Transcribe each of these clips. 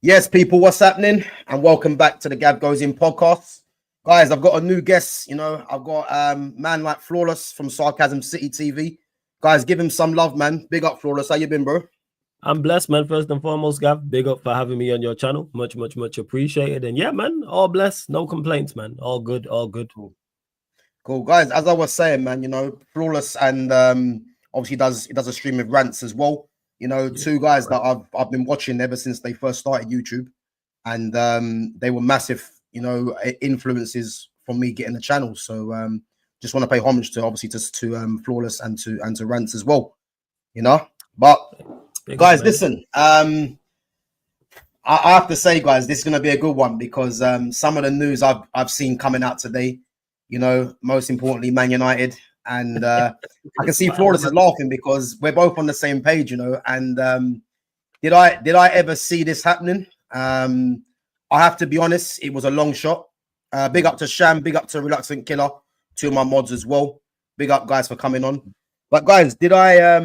Yes, people, what's happening? And welcome back to the GavGoesIn podcast. Guys, I've got a new guest. I've got man like Flawless from Sarcasm City TV. Guys, give him some love, man. Big up, Flawless. How you been, bro? I'm blessed, man. First and foremost, Gav, big up for having me on your channel. Much appreciated. And yeah, man, all blessed. No complaints, man. All good, all good. Cool. Guys, as I was saying, man, Flawless and obviously does a stream of rants as well. Two guys that I've been watching ever since they first started YouTube, and they were massive, influences from me getting the channel. So just want to pay homage to obviously to Flawless and to Rants as well. But big guys, listen, I have to say, guys, this is gonna be a good one because some of the news I've seen coming out today, most importantly, Man United. And I can see Flawless is laughing because we're both on the same page, And did I ever see this happening? I have to be honest, it was a long shot. Big up to Sham, big up to Reluctant Killer, two of my mods as well. Big up, guys, for coming on. But guys, did I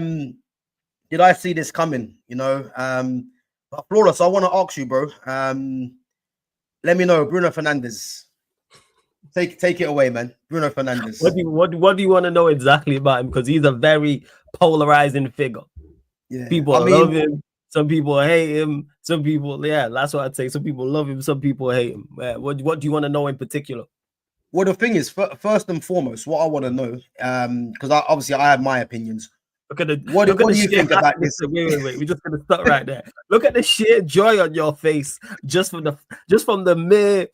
see this coming? But Flawless, I want to ask you, bro. Let me know, Bruno Fernandes. Take it away, man. Bruno Fernandes. What do you want to know exactly about him? Because he's a very polarizing figure. Yeah, people love him. Some people hate him. Some people, that's what I'd say. Some people love him. Some people hate him. What do you want to know in particular? Well, the thing is, first and foremost, what I want to know, because obviously I have my opinions. What do you think about this? Wait. We're just gonna stop right there. Look at the sheer joy on your face just from the mere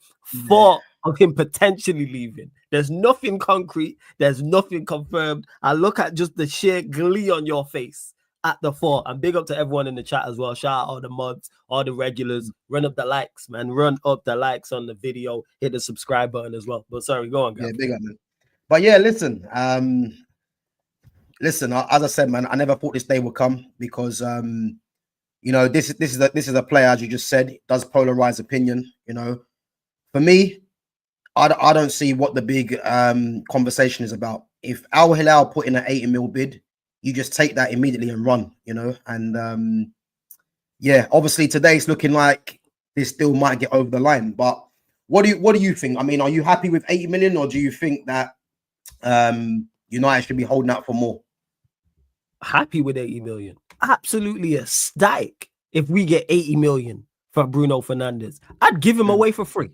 thought of him potentially leaving. There's nothing concrete. There's nothing confirmed. I look at just the sheer glee on your face at the thought. And big up to everyone in the chat as well. Shout out all the mods, all the regulars. Run up the likes, man. Run up the likes on the video. Hit the subscribe button as well. But sorry, go on, guys. Yeah, big up, man. But yeah, listen. Listen, as I said, man, I never thought this day would come because this is a player, as you just said, does polarize opinion. For me, I don't see what the big conversation is about. If Al Hilal put in an 80 mil bid, you just take that immediately and run, And yeah, obviously today it's looking like this deal might get over the line. But what do you think? I mean, are you happy with 80 million, or do you think that United should be holding out for more? Happy with 80 million. Absolutely ecstatic if we get 80 million for Bruno Fernandes. I'd give him away for free.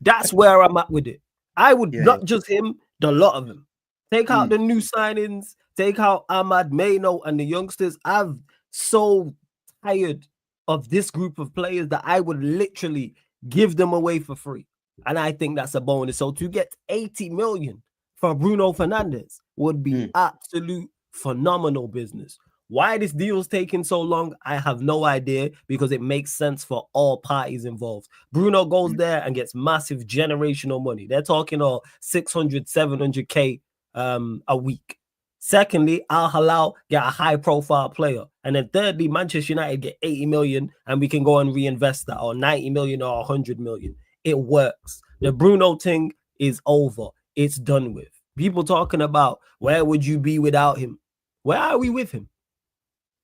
That's where I'm at with it. I would not just him, the lot of them. Take out the new signings, take out Ahmad, Maino, and the youngsters. I'm so tired of this group of players that I would literally give them away for free. And I think that's a bonus. So to get 80 million for Bruno Fernandes would be absolute phenomenal business. Why this deal's taking so long, I have no idea, because it makes sense for all parties involved. Bruno goes there and gets massive generational money. They're talking 600, 700K a week. Secondly, Al Hilal get a high-profile player. And then thirdly, Manchester United get 80 million and we can go and reinvest that, or 90 million or 100 million. It works. The Bruno thing is over. It's done with. People talking about, where would you be without him? Where are we with him?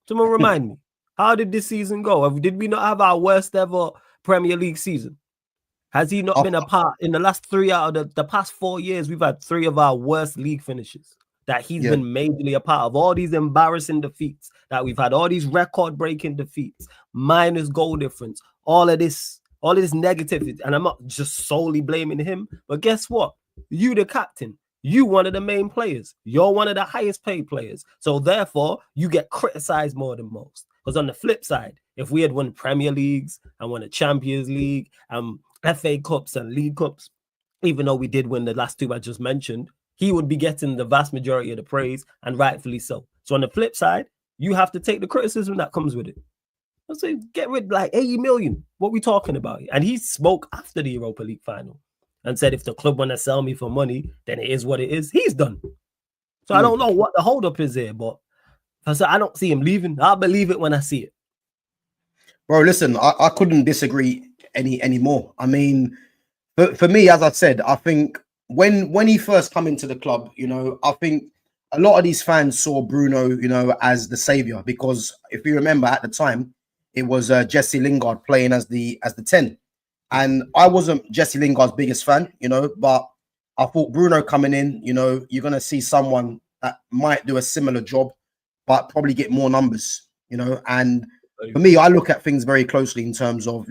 Someone remind me, how did this season go? Did we not have our worst ever Premier League season? Has he not been a part in the last 3 out of the past 4 years? We've had 3 of our worst league finishes that he's been majorly a part of. All these embarrassing defeats that we've had, all these record-breaking defeats, minus goal difference, all of this negativity. And I'm not just solely blaming him, but guess what? You, the captain, you one of the main players. You're one of the highest paid players. So therefore, you get criticized more than most. Because on the flip side, if we had won Premier Leagues and won a Champions League, FA Cups and League Cups, even though we did win the last 2 I just mentioned, he would be getting the vast majority of the praise, and rightfully so. So on the flip side, you have to take the criticism that comes with it. I say, get rid like 80 million. What are we talking about? And he spoke after the Europa League final and said, if the club want to sell me for money, then it is what it is. He's done. So I don't know what the holdup is here, but I don't see him leaving. I'll believe it when I see it. Bro, listen, I couldn't disagree anymore. I mean, for me, as I said, I think when he first come into the club, I think a lot of these fans saw Bruno, as the savior, because if you remember at the time, it was Jesse Lingard playing as the 10. And I wasn't Jesse Lingard's biggest fan, but I thought Bruno coming in, you're going to see someone that might do a similar job, but probably get more numbers, And for me, I look at things very closely in terms of,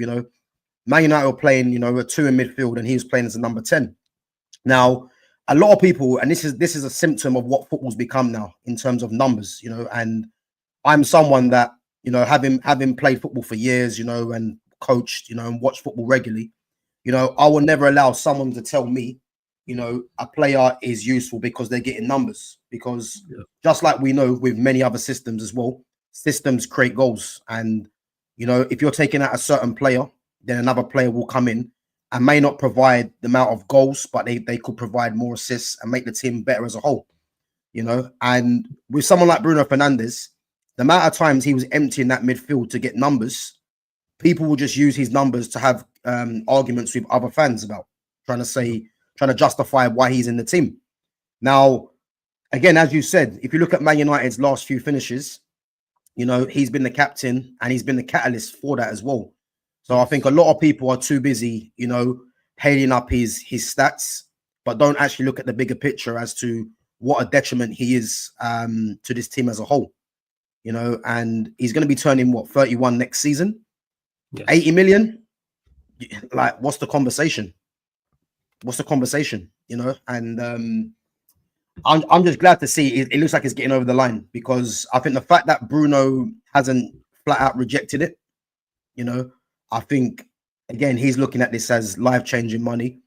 Man United were playing, a 2 in midfield, and he was playing as a number 10. Now, a lot of people, and this is a symptom of what football's become now in terms of numbers, and I'm someone that, having played football for years, and coached, and watched football regularly, I will never allow someone to tell me, a player is useful because they're getting numbers. Because just like we know with many other systems as well, systems create goals. And, if you're taking out a certain player, then another player will come in and may not provide the amount of goals, but they could provide more assists and make the team better as a whole, And with someone like Bruno Fernandes, the amount of times he was emptying that midfield to get numbers, people will just use his numbers to have arguments with other fans about trying to justify why he's in the team. Now, again, as you said, if you look at Man United's last few finishes, he's been the captain and he's been the catalyst for that as well. So I think a lot of people are too busy, hailing up his stats, but don't actually look at the bigger picture as to what a detriment he is to this team as a whole. And he's going to be turning 31 next season. Yes. 80 million. Like, what's the conversation? And I'm just glad to see it looks like it's getting over the line, because I think the fact that Bruno hasn't flat out rejected it, I think again he's looking at this as life-changing money.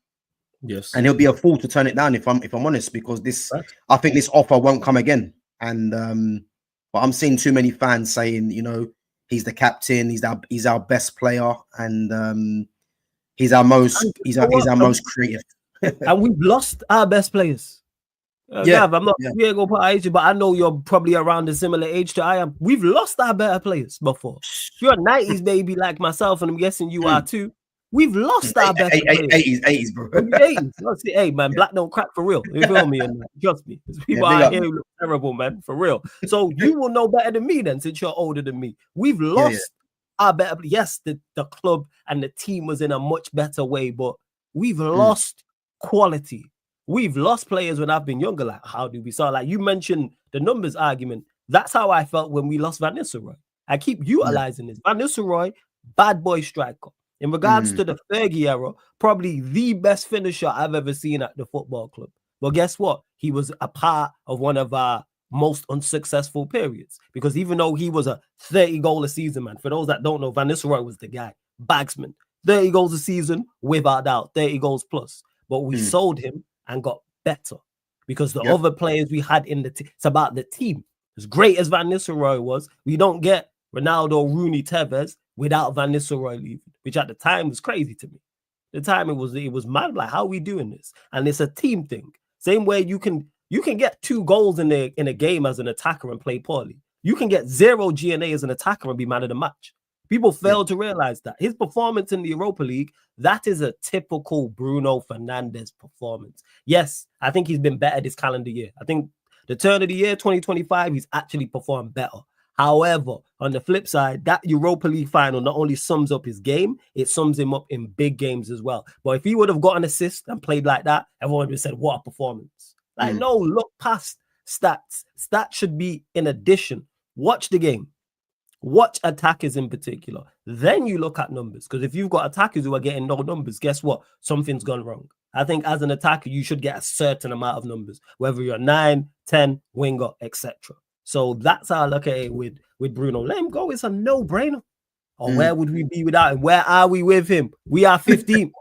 Yes. And he'll be a fool to turn it down if I'm honest, because I think this offer won't come again. And but I'm seeing too many fans saying, he's the captain, he's our best player, and he's our most creative. And we've lost our best players. Gav, I'm not we ain't gonna put age, but I know you're probably around a similar age to I am. We've lost our better players before. You're a 90s baby like myself, and I'm guessing you are too. We've lost our best players. 80s, bro. 80s. Hey, man, black don't crack for real. You feel me? And trust me. People out here who look terrible, man, for real. So you will know better than me then, since you're older than me. We've lost our better. Yes, the club and the team was in a much better way, but we've lost quality. We've lost players when I've been younger. Like, how do we start? Like, you mentioned the numbers argument. That's how I felt when we lost Van Nistelrooy. I keep utilizing this. Van Nistelrooy, bad boy striker. In regards to the Fergie era, probably the best finisher I've ever seen at the football club. But guess what? He was a part of one of our most unsuccessful periods, because even though he was a 30 goal a season man, for those that don't know, Van Nistelrooy was the guy, bagsman, 30 goals a season without doubt, 30 goals plus. But we sold him and got better because the other players we had in the team, it's about the team. As great as Van Nistelrooy was, we don't get Ronaldo, Rooney, Tevez without Van Nistelrooy leaving, which at the time was crazy to me. The time it was mad, like, how are we doing this? And it's a team thing. Same way you can get 2 goals in a game as an attacker and play poorly. You can get 0 GNA as an attacker and be man of the match. People fail to realize that. His performance in the Europa League, that is a typical Bruno Fernandes performance. Yes, I think he's been better this calendar year. I think the turn of the year, 2025, he's actually performed better. However, on the flip side, that Europa League final not only sums up his game, it sums him up in big games as well. But if he would have got an assist and played like that, everyone would have said, what a performance. Like, no, look past stats. Stats should be in addition. Watch the game. Watch attackers in particular. Then you look at numbers. Because if you've got attackers who are getting no numbers, guess what? Something's gone wrong. I think as an attacker, you should get a certain amount of numbers, whether you're 9, 10, winger, etc. So that's how I look at it with Bruno. Let him go. It's a no-brainer. Or where would we be without him? Where are we with him? We are 15th.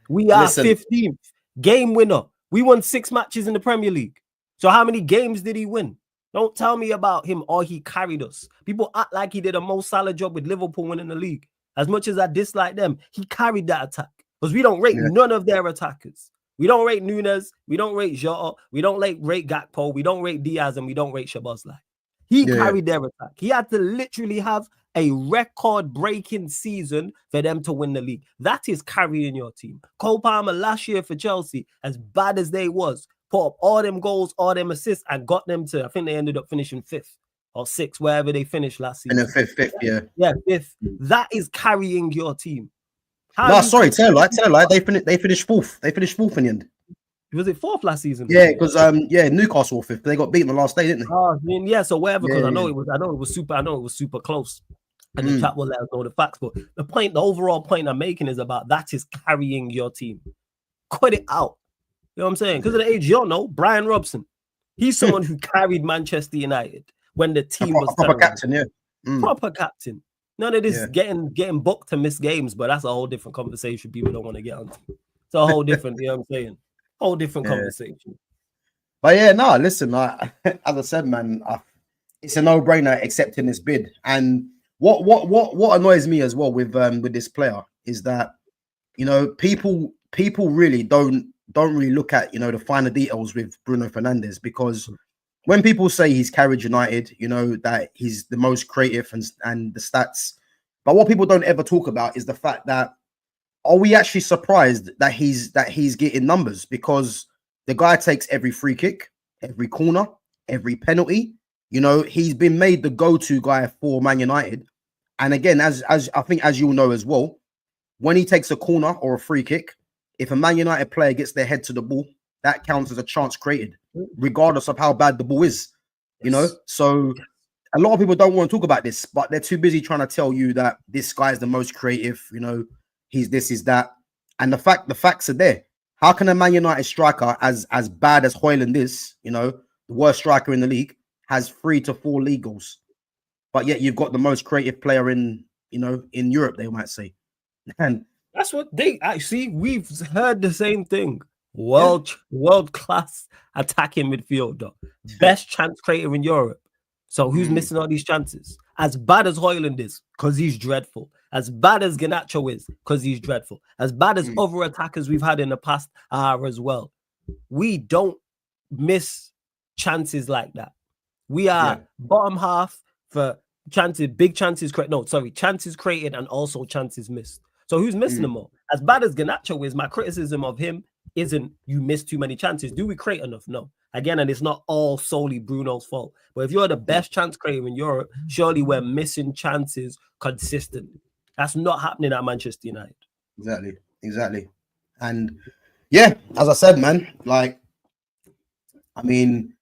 We are 15th. Game winner. We won 6 matches in the Premier League. So how many games did he win? Don't tell me about him or he carried us. People act like he did a Mo Salah job with Liverpool winning the league. As much as I dislike them, he carried that attack. Because we don't rate none of their attackers. We don't rate Nunes. We don't rate Jota. We don't rate Gakpo. We don't rate Diaz. And we don't rate Szoboszlai. He carried their attack. He had to literally have a record-breaking season for them to win the league. That is carrying your team. Cole Palmer last year for Chelsea, as bad as they was, put up all them goals, all them assists, and got them to, I think they ended up finishing 5th. or 6th, wherever they finished last And season. then fifth, yeah. Yeah, 5th. That is carrying your team. No, sorry, tell a lie. They finished 4th. They finished 4th in the end. Was it 4th last season? Yeah, because Newcastle were 5th. They got beaten the last day, didn't they? Oh, I mean, yeah. So wherever, because Yeah, I know it was super close. And the chat will let us know the facts. But the overall point I'm making is about that is carrying your team. Cut it out. You know what I'm saying? Because of the age, you don't know, Brian Robson. He's someone who carried Manchester United when the team was proper captain, yeah. Proper captain. None of this getting booked to miss games, but that's a whole different conversation people don't want to get onto. It's a whole different, you know what I'm saying? Whole different conversation. But yeah, no, listen, as I said, man, it's a no-brainer accepting this bid. And what annoys me as well with this player is that, you know, people really don't really look at, you know, the finer details with Bruno Fernandes, because when people say he's carried United, you know, that he's the most creative and the stats, but what people don't ever talk about is the fact that, are we actually surprised that he's getting numbers? Because the guy takes every free kick, every corner, every penalty. You know, he's been made the go-to guy for Man United. And again, as I think, as you'll know as well, when he takes a corner or a free kick, if a Man United player gets their head to the ball, that counts as a chance created, regardless of how bad the ball is. You know, so a lot of people don't want to talk about this, but they're too busy trying to tell you that this guy is the most creative. You know, he's this, is that, and the facts are there. How can a Man United striker as bad as Højlund is, you know, the worst striker in the league, has 3 to 4 league goals, but yet you've got the most creative player in, you know, in Europe, they might say. And that's what they see. We've heard the same thing. World class attacking midfielder, best chance creator in Europe. So who's missing all these chances? As bad as Højlund is, because he's dreadful. As bad as Garnacho is, because he's dreadful. As bad as other attackers we've had in the past are as well. We don't miss chances like that. We are bottom half for chances, big chances chances created and also chances missed. So who's missing them all? As bad as Garnacho is, my criticism of him isn't you miss too many chances. Do we create enough? No. Again, and it's not all solely Bruno's fault. But if you're the best chance creator in Europe, surely we're missing chances consistently. That's not happening at Manchester United. Exactly. And yeah, as I said, man, like, I mean,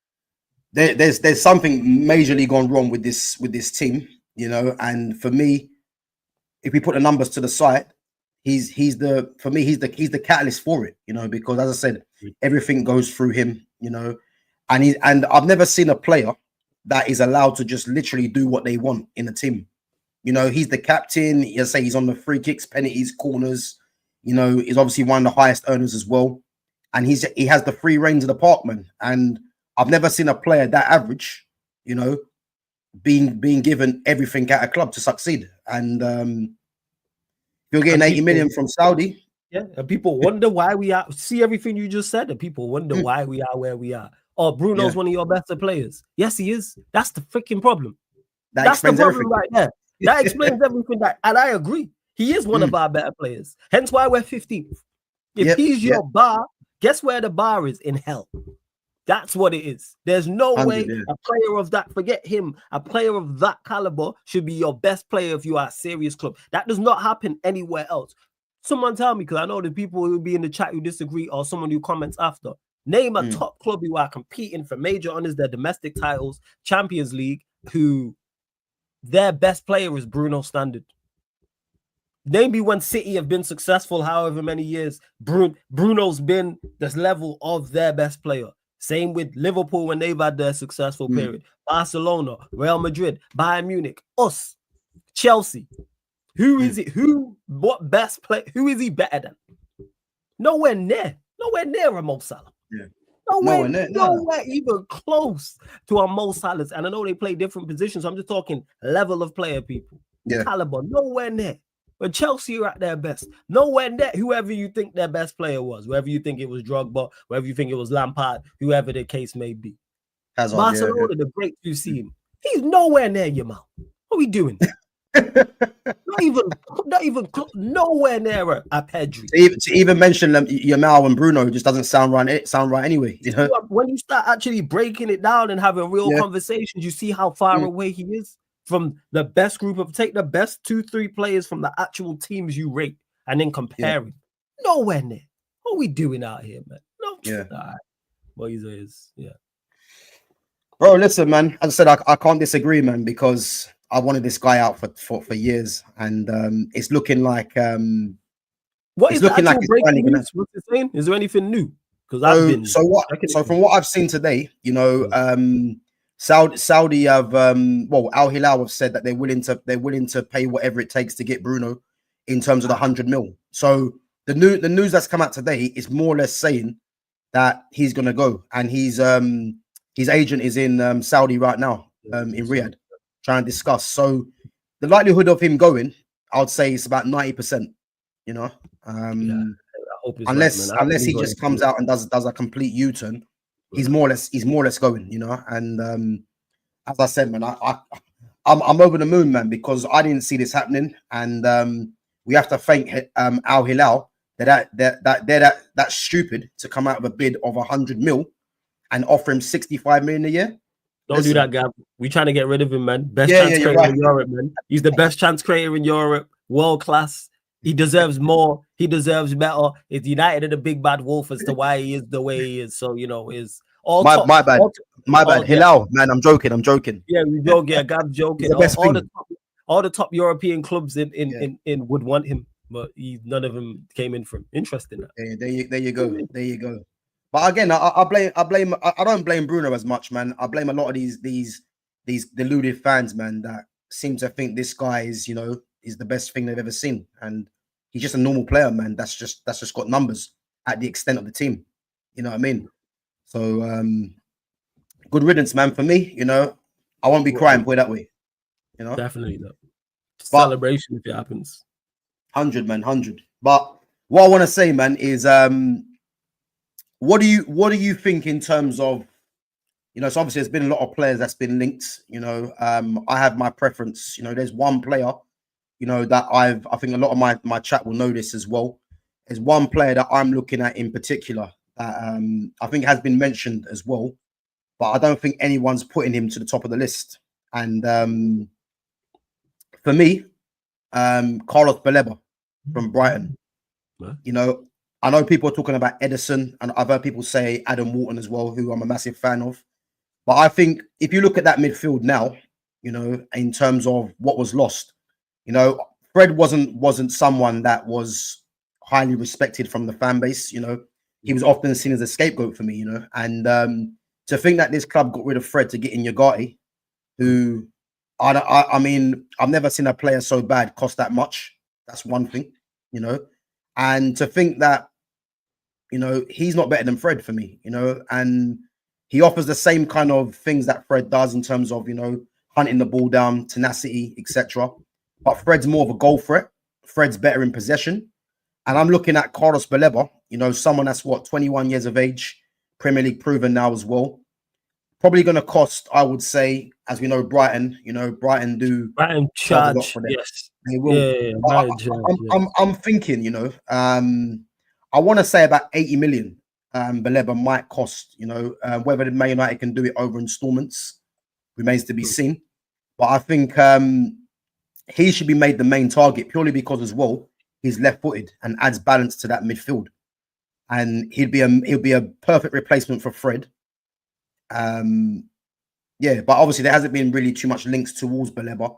there's something majorly gone wrong with this team, you know. And for me, if we put the numbers to the side, he's the catalyst for it, you know, because as I said, everything goes through him, you know, and I've never seen a player that is allowed to just literally do what they want in a team. You know, he's the captain. You say he's on the free kicks, penalties, corners. You know, he's obviously one of the highest earners as well, and he has the free reins of the park, man. And I've never seen a player that average, you know, being given everything at a club to succeed. And you're getting 80 million from Saudi. Yeah, and people wonder why we are. See everything you just said, and people wonder why we are where we are. Oh, Bruno's one of your better players. Yes, he is. That's the freaking problem. That's the problem everything. Right there. That explains everything. And I agree. He is one of our better players. Hence why we're 15th. If he's your bar, guess where the bar is? In hell. That's what it is. There's no way a player of that, forget him, a player of that caliber should be your best player if you are a serious club. That does not happen anywhere else. Someone tell me, because I know the people who will be in the chat who disagree, or someone who comments after. Name a top club who are competing for major honors, their domestic titles, Champions League, who their best player is Bruno Standard. Name me when City have been successful however many years. Bruno's been this level of their best player. Same with Liverpool when they've had their successful period. Barcelona, Real Madrid, Bayern Munich, us, Chelsea. Who is it? What best player? Who is he better than? Nowhere near a Mo Salah. Yeah. Nowhere even close to a Mo Salah. And I know they play different positions. So I'm just talking level of player, people. Yeah. Caliber, nowhere near. When Chelsea are at their best, nowhere near whoever you think their best player was, whether you think it was Drogba, whether you think it was Lampard, whoever the case may be. Barcelona, the greats you've seen, he's nowhere near your mouth. What are we doing? Not nowhere near a Pedri. To even mention them, Yamal and Bruno just doesn't sound right anyway. You know? When you start actually breaking it down and having real Yeah. conversations, you see how far away he is from the best group of. Take the best 2-3 players from the actual teams you rate, and then compare him. Nowhere near. What are we doing out here, man? No. Yeah. All right. Well, yeah. Bro, listen, man. As I said, I can't disagree, man, because I wanted this guy out for years, and it's looking like what is the actual breaking gonna... news? What's it saying? Is there anything new? Because so from what I've seen today, you know, Saudi have Al Hilal have said that they're willing to pay whatever it takes to get Bruno in terms of the 100 mil. So the news that's come out today is more or less saying that he's gonna go, and his agent is in Saudi right now, in Riyadh, trying to discuss. So the likelihood of him going, I would say, is about 90%. You know, unless he just comes out and does a complete U-turn, he's more or less going. You know, and as I said, man, I'm over the moon, man, because I didn't see this happening, and we have to thank Al Hilal that's stupid to come out of a bid of 100 mil and offer him 65 million a year. Don't do that, Gav. We trying to get rid of him, man. Best chance creator in Europe, man. He's the best chance creator in Europe. World class. He deserves more. He deserves better. It's United and the big bad wolf as to why he is the way he is. So, you know, is all my bad. Hilal, man, I'm joking. Yeah, we joke. Yeah, Gav's joking. All the top European clubs in would want him, but none of them came in for him. Interesting. There you go. But again, I don't blame Bruno as much, man. I blame a lot of these deluded fans, man, that seem to think this guy is, you know, is the best thing they've ever seen, and he's just a normal player, man. That's just got numbers at the extent of the team. You know what I mean? So good riddance, man. For me, you know, I won't be crying, put it that way. You know, definitely not. Celebration if it happens. 100, man, 100. But what I want to say, man, is what do you think in terms of, you know, so obviously there's been a lot of players that's been linked, you know. I have my preference, you know. There's one player, you know, that I think a lot of my chat will know this as well. There's one player that I'm looking at in particular that I think has been mentioned as well, but I don't think anyone's putting him to the top of the list. And for me, Carlos Baleba from Brighton. You know, I know people are talking about Edison, and I've heard people say Adam Wharton as well, who I'm a massive fan of. But I think if you look at that midfield now, you know, in terms of what was lost, you know, Fred wasn't someone that was highly respected from the fan base. You know, he was often seen as a scapegoat for me, you know. And to think that this club got rid of Fred to get in Yagati, who I mean, I've never seen a player so bad cost that much. That's one thing, you know. And to think that, you know, he's not better than Fred for me, you know, and he offers the same kind of things that Fred does in terms of, you know, hunting the ball down, tenacity, etc. But Fred's more of a goal threat. Fred's better in possession. And I'm looking at Carlos Baleba, you know, someone that's 21 years of age, Premier League proven now as well. Probably going to cost, I would say, as we know, Brighton. You know, Brighton charge a lot for them. Yes, they will. I'm thinking, you know, I want to say about 80 million. Baleba might cost. You know, whether the Man United can do it over installments remains to be seen. But I think he should be made the main target purely because, as well, he's left-footed and adds balance to that midfield, and he'll be a perfect replacement for Fred. Yeah, but obviously there hasn't been really too much links towards Baleba.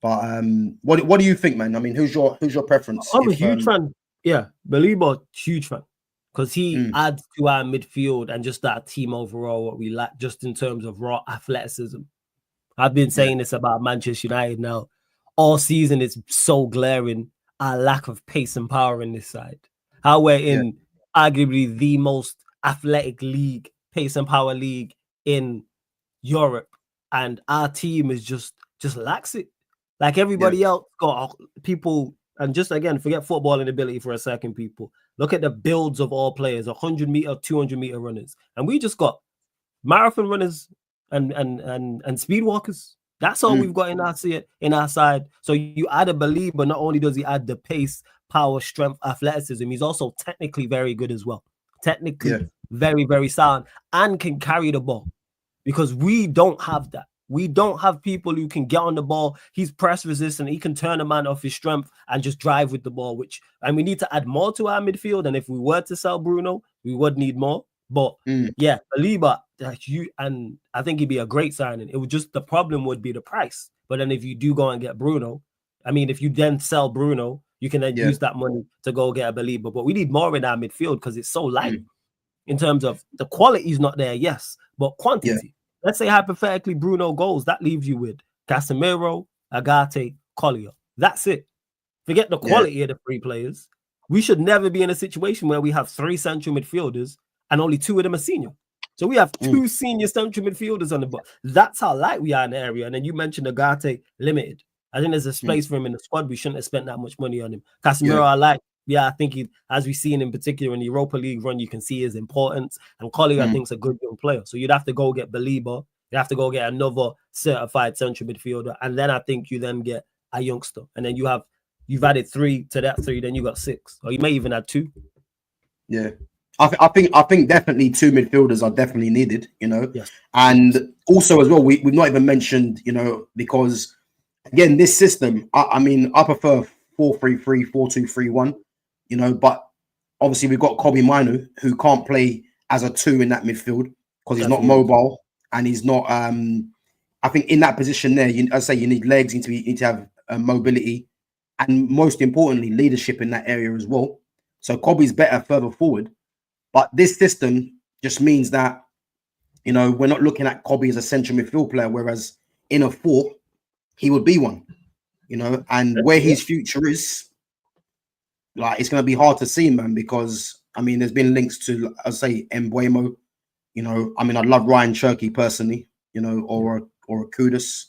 But what do you think, man? I mean, who's your preference? I'm a huge fan. Yeah, Baleba, huge fan, because he adds to our midfield and just that team overall what we lack, just in terms of raw athleticism. I've been saying this about Manchester United now all season. It's so glaring our lack of pace and power in this side. How we're in arguably the most athletic league, pace and power league in Europe, and our team is just lacks it. Like everybody else got people, and just again, forget footballing ability for a second, people. Look at the builds of all players, 100 meter, 200 meter runners. And we just got marathon runners and speed walkers. That's all we've got in our side. So you add a believer, not only does he add the pace, power, strength, athleticism, he's also technically very good as well. Technically very, very sound and can carry the ball, because we don't have that. We don't have people who can get on the ball. He's press resistant. He can turn a man off his strength and just drive with the ball, and we need to add more to our midfield. And if we were to sell Bruno, we would need more. But yeah, Saliba, and I think he'd be a great signing. It would just, the problem would be the price. But then if you do go and get Bruno, I mean, if you then sell Bruno, you can then use that money to go get a believer. But we need more in our midfield because it's so light in terms of the quality is not there, yes, but quantity. Yeah. Let's say hypothetically Bruno goes, that leaves you with Casemiro, Agate, Collier. That's it. Forget the quality of the three players. We should never be in a situation where we have three central midfielders and only two of them are senior. So we have two senior central midfielders on the board. That's how light we are in the area. And then you mentioned Agate limited. I think there's a space for him in the squad. We shouldn't have spent that much money on him. Casemiro, I like. Yeah, I think he, as we've seen in particular in the Europa League run, you can see his importance. And Collier, I think, is a good young player. So you'd have to go get Belieber. You have to go get another certified central midfielder. And then I think you then get a youngster. And then you've added three to that three, then you got six. Or you may even add two. Yeah. I think definitely two midfielders are definitely needed, you know. Yes. And also as well, we've not even mentioned, you know, because again, this system, I mean, I prefer 4-3-3, 4-2-3-1. You know, but obviously we've got Kobbie Mainoo who can't play as a two in that midfield because he's not mobile and he's not. I think in that position there, I say you need legs, you need to have mobility, and most importantly, leadership in that area as well. So Kobbie's better further forward, but this system just means that, you know, we're not looking at Kobbie as a central midfield player, whereas in a four he would be one. You know, and where his future is. Like, it's going to be hard to see, man, because, I mean, there's been links to, I'll say, Mbeumo. You know, I mean, I love Ryan Cherky personally, you know, or a Kudus.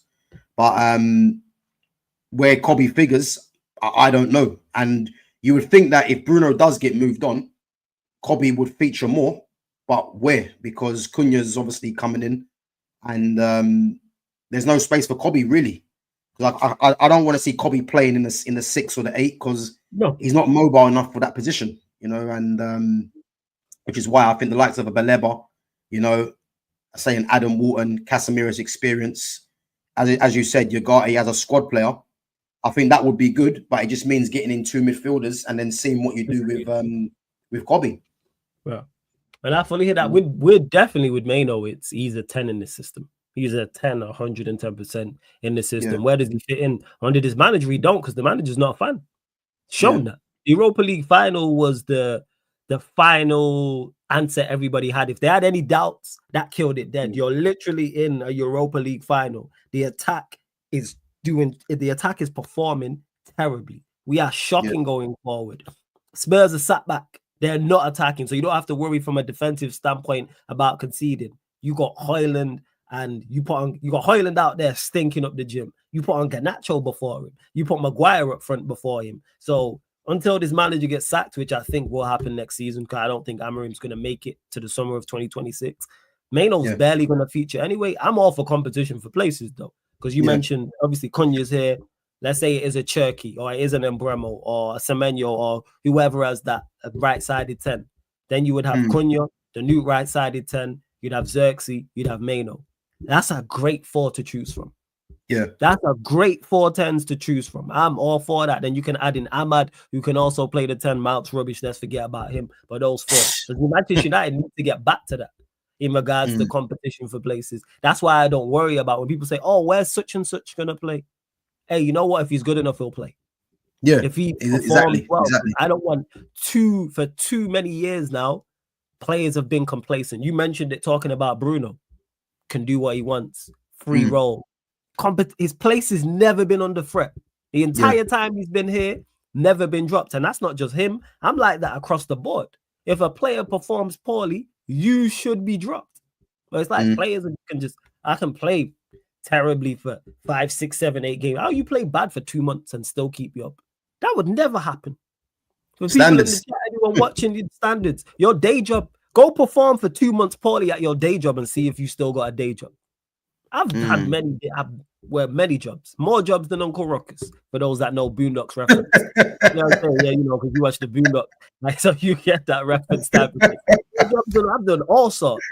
But where Kobbie figures, I don't know. And you would think that if Bruno does get moved on, Kobbie would feature more. But where? Because Cunha's obviously coming in. And there's no space for Kobbie, really. Like I don't want to see Kobbie playing in the 6 or the 8 because he's not mobile enough for that position, you know, and which is why I think the likes of a Baleba, you know, saying Adam Wharton, Casemiro's experience, as you said, Ugarte as a squad player, I think that would be good, but it just means getting in two midfielders and then seeing what you do with Kobbie. Yeah, and I fully hear that. We're definitely with Mainoo. He's a 10 in this system. He's a 10, 110% in the system. Yeah. Where does he fit in? Under this manager, he don't, because the manager's not a fan. Shown that. The Europa League final was the final answer everybody had. If they had any doubts, that killed it dead. You're literally in a Europa League final. The attack is performing terribly. We are shocking going forward. Spurs are sat back. They're not attacking, so you don't have to worry from a defensive standpoint about conceding. You got Højlund. And you got Højlund out there stinking up the gym. You put on Garnacho before him. You put Maguire up front before him. So until this manager gets sacked, which I think will happen next season, because I don't think Amorim's going to make it to the summer of 2026, Mainoo's barely going to feature anyway. I'm all for competition for places, though, because you mentioned, obviously, Cunha's here. Let's say it is a Cherky, or it is an Mbeumo, or a Semenyo, or whoever has that right-sided 10. Then you would have Cunha, the new right-sided 10. You'd have Xerxes. You'd have Mainoo. That's a great 4 to choose from. Yeah. That's a great 4 10s to choose from. I'm all for that. Then you can add in Ahmad, who can also play the 10. Mount's rubbish. Let's forget about him. But those 4. So Manchester United need to get back to that in regards to competition for places. That's why I don't worry about when people say, oh, where's such and such going to play? Hey, you know what? If he's good enough, he'll play. Yeah. If he performs well. I don't want for too many years now, players have been complacent. You mentioned it talking about Bruno. Can do what he wants, free roll. His place has never been under threat. The entire time he's been here, never been dropped. And that's not just him. I'm like that across the board. If a player performs poorly, you should be dropped. But it's like players I can play terribly for 5, 6, 7, 8 games. How you play bad for 2 months and still keep you up? That would never happen. For people in the chat, anyone watching the standards, your day job. Go perform for 2 months poorly at your day job and see if you still got a day job. I've had many. were many jobs, more jobs than Uncle Ruckus. For those that know Boondocks reference, you know what I'm saying? Yeah, you know, because you watch the Boondock, like, so you get that reference type of thing. I've done all sorts.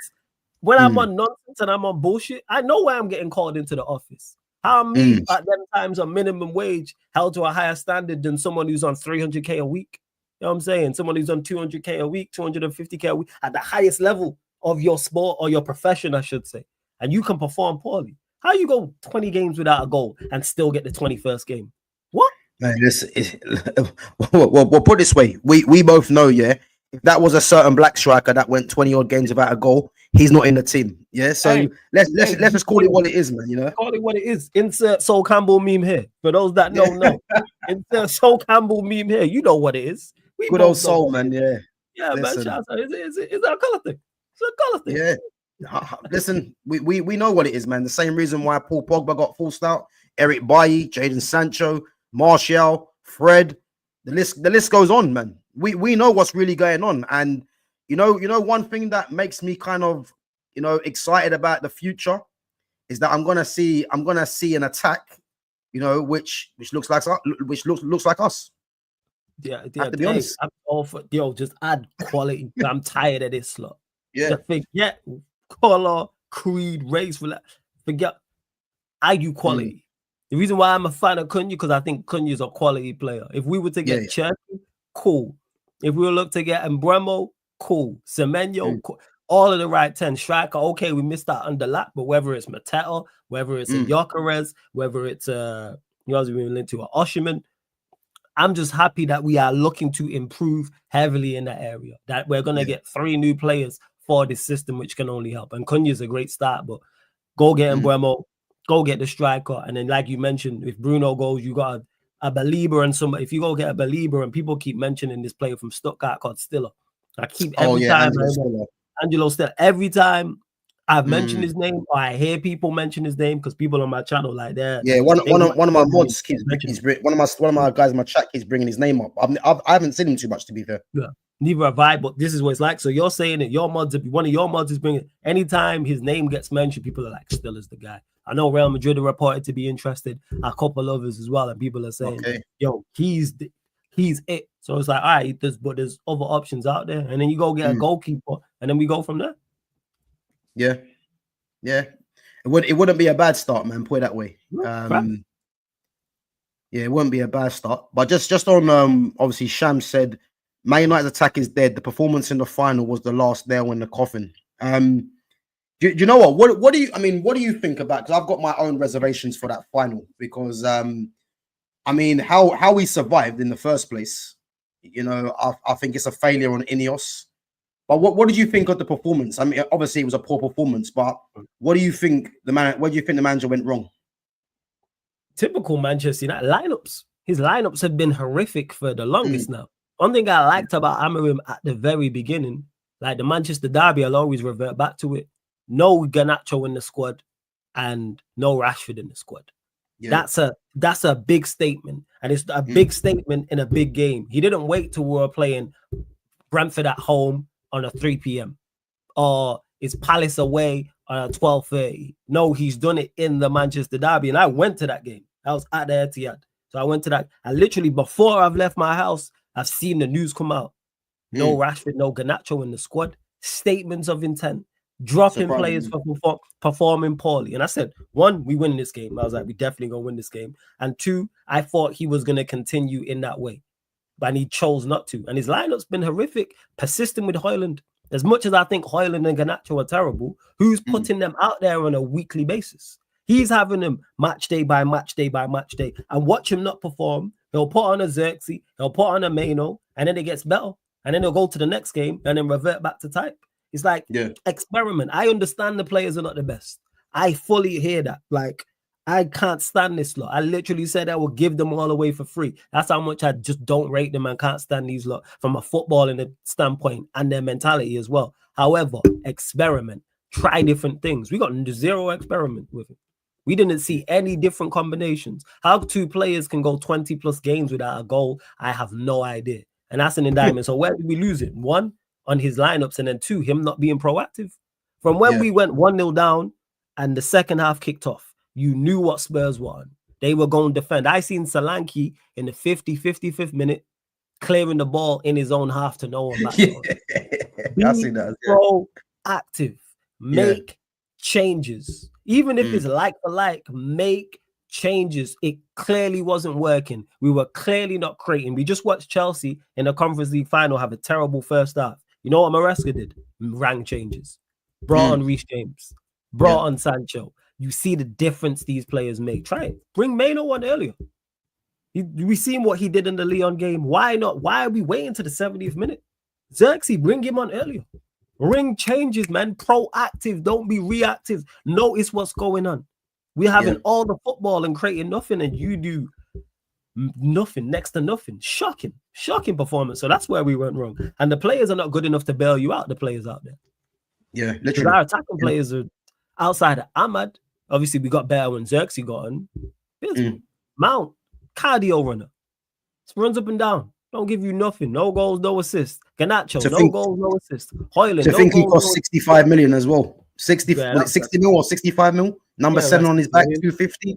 When I'm on nonsense and I'm on bullshit, I know why I'm getting called into the office. How me at them times on minimum wage held to a higher standard than someone who's on 300K a week. You know what I'm saying? Someone who's on 200K a week, 250K a week at the highest level of your sport or your profession, I should say. And you can perform poorly. How you go 20 games without a goal and still get the 21st game? What? Man, this is well, put it this way. We both know, yeah. If that was a certain black striker that went 20 odd games without a goal, he's not in the team. Yeah. So let's just call it what it is, man. You know, call it what it is. Insert Sol Campbell meme here. For those that don't know, insert Sol Campbell meme here. You know what it is. We good old Sol, man. Yeah. Yeah, listen. Man. It's a color thing. It's a color thing. Yeah. Listen, we know what it is, man. The same reason why Paul Pogba got forced out, Eric Bailly, Jadon Sancho, Martial, Fred. The list goes on, man. We know what's really going on, and you know one thing that makes me kind of excited about the future is that I'm gonna see an attack, which looks like us. Yeah. To be honest, I'm all for just add quality. I'm tired of this lot. Yeah, forget color, creed, race. Forget. I do quality. The reason why I'm a fan of Cunha because I think Cunha is a quality player. If we were to get Cherky, cool. If we were look to get Embremo, cool. Semenyo, cool. All of the right 10 striker. Okay, we missed out on the lap, but whether it's Mateta, whether it's a Gyökeres, whether it's we linked to an Oshiman, I'm just happy that we are looking to improve heavily in that area. That we're gonna get 3 new players for this system, which can only help. And Cunha is a great start, but go get Embremo. Go get the striker, and then, like you mentioned, if Bruno goes, you got a Belieber and somebody. If you go get a Belieber, and people keep mentioning this player from Stuttgart called Stiller, I keep every time Angelo Stiller. Every time I've mentioned his name, or I hear people mention his name because people on my channel like that. Yeah, one of my mods keeps one of my guys in my chat keeps bringing his name up. I haven't seen him too much, to be fair. Yeah. Neither have I, but this is what it's like. So you're saying that your mods, if one of your mods is bringing, anytime his name gets mentioned, people are like, Stiller's the guy. I know Real Madrid are reported to be interested, a couple others as well, and people are saying, yo, he's it. So it's like, all right, there's other options out there, and then you go get a goalkeeper, and then we go from there. Yeah. It wouldn't be a bad start, man. Put it that way. It wouldn't be a bad start. But just on obviously Sham said Man United's attack is dead. The performance in the final was the last nail in the coffin. Do you know what? What do you think about? Because I've got my own reservations for that final because how we survived in the first place. I think it's a failure on Ineos. But what did you think of the performance? I mean, obviously it was a poor performance, but what do you think the manager went wrong? Typical Manchester United lineups. His lineups have been horrific for the longest now. One thing I liked about Amorim at the very beginning, like the Manchester derby, I'll always revert back to it. No Garnacho in the squad and no Rashford in the squad. Yeah. That's a big statement, and it's a big statement in a big game. He didn't wait till we were playing Brentford at home on a 3 p.m. or it's Palace away on a 12:30. No, he's done it in the Manchester derby, and I went to that game. I was at the Etihad, so I went to that. And literally before I've left my house, I've seen the news come out. No Rashford, no Garnacho in the squad. Statements of intent. Dropping players for performing poorly. And I said, 1, we win this game. I was like, we definitely going to win this game. And 2, I thought he was going to continue in that way. But he chose not to. And his lineup's been horrific, persistent with Højlund. As much as I think Højlund and Garnacho are terrible, who's putting them out there on a weekly basis? He's having them match day by match day by match day. And watch him not perform. He'll put on a Xerxes, he'll put on a Maino, and then it gets better. And then he'll go to the next game and then revert back to type. It's like experiment. I understand the players are not the best. I fully hear that. Like, I can't stand this lot. I literally said I will give them all away for free. That's how much I just don't rate them and can't stand these lot from a footballing standpoint and their mentality as well. However, experiment. Try different things. We got 0 experiment with it. We didn't see any different combinations. How 2 players can go 20 plus games without a goal, I have no idea. And that's an indictment. So where did we lose it? 1, on his lineups, and then 2, him not being proactive. From when we went 1-0 down and the second half kicked off, You knew what Spurs were. They were going to defend. I seen Solanke in the 55th minute clearing the ball in his own half to no one back. Yeah. Be I see that. proactive. Make changes. Even if it's like for like, make changes. It clearly wasn't working. We were clearly not creating. We just watched Chelsea in the Conference League final have a terrible first half. You know what Maresca did? Rang changes. Brought on Reece James. Brought on Sancho. You see the difference these players make. Try it. Bring Mano on earlier. We seen what he did in the Lyon game. Why not? Why are we waiting to the 70th minute? Xerxes, bring him on earlier. Ring changes, man. Proactive. Don't be reactive. Notice what's going on. We're having all the football and creating nothing, and you do nothing, next to nothing. Shocking performance. So that's where we went wrong. And the players are not good enough to bail you out, the players out there. Yeah, Because literally. our attacking players are outside of Ahmad. Obviously, we got better when Xerxes got on. Mount, cardio runner. Runs up and down. Don't give you nothing. No goals, no assists. Garnacho, goals, no assists. Hoyland, to think he cost 65 million as well. 60 was it 60 mil or 65 mil? Number 7 on his back, 250.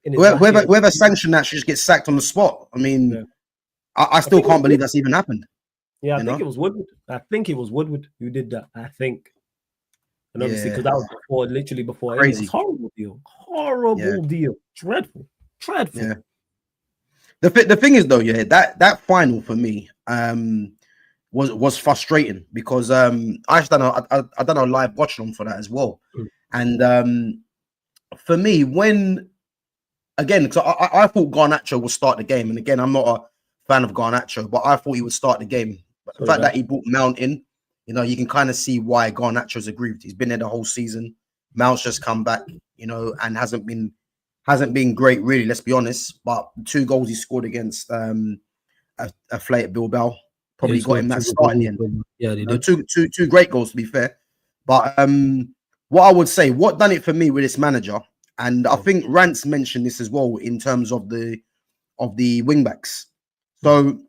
Whoever sanctioned that should just get sacked on the spot. I mean, I still can't believe that's even happened. Yeah, I think it was Woodward. I think it was Woodward who did that. I think. And obviously, because that was literally before. Crazy. It was horrible deal. Horrible deal. Dreadful. Yeah. The thing is though, that final for me was frustrating because I actually done a live watching on for that as well. And for me, when again, because I thought Garnacho would start the game, and again, I'm not a fan of Garnacho, but I thought he would start the game. But the fact that he brought Mount in, you can kind of see why Garnacho's aggrieved. He's been there the whole season. Mount's just come back, and hasn't been great, really. Let's be honest. But 2 goals he scored against a flight at Bilbao probably got him that start in the end. Yeah, they did. Two great goals, to be fair. But what I would say, what done it for me with this manager, and I think Rance mentioned this as well in terms of the wing backs. So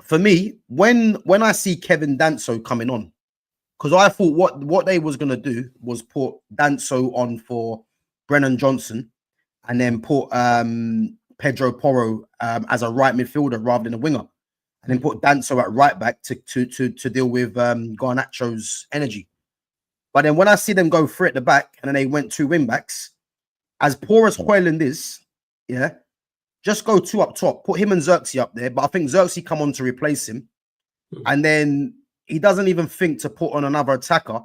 for me, when I see Kevin Danso coming on, because I thought what they was gonna do was put Danso on for Brennan Johnson, and then put Pedro Porro as a right midfielder rather than a winger, and then put Danso at right back to deal with Garnacho's energy. But then when I see them go 3 at the back, and then they went 2 wing backs, as poor as Hoyland is, just go 2 up top, put him and Xerxes up there. But I think Xerxes come on to replace him, and then he doesn't even think to put on another attacker,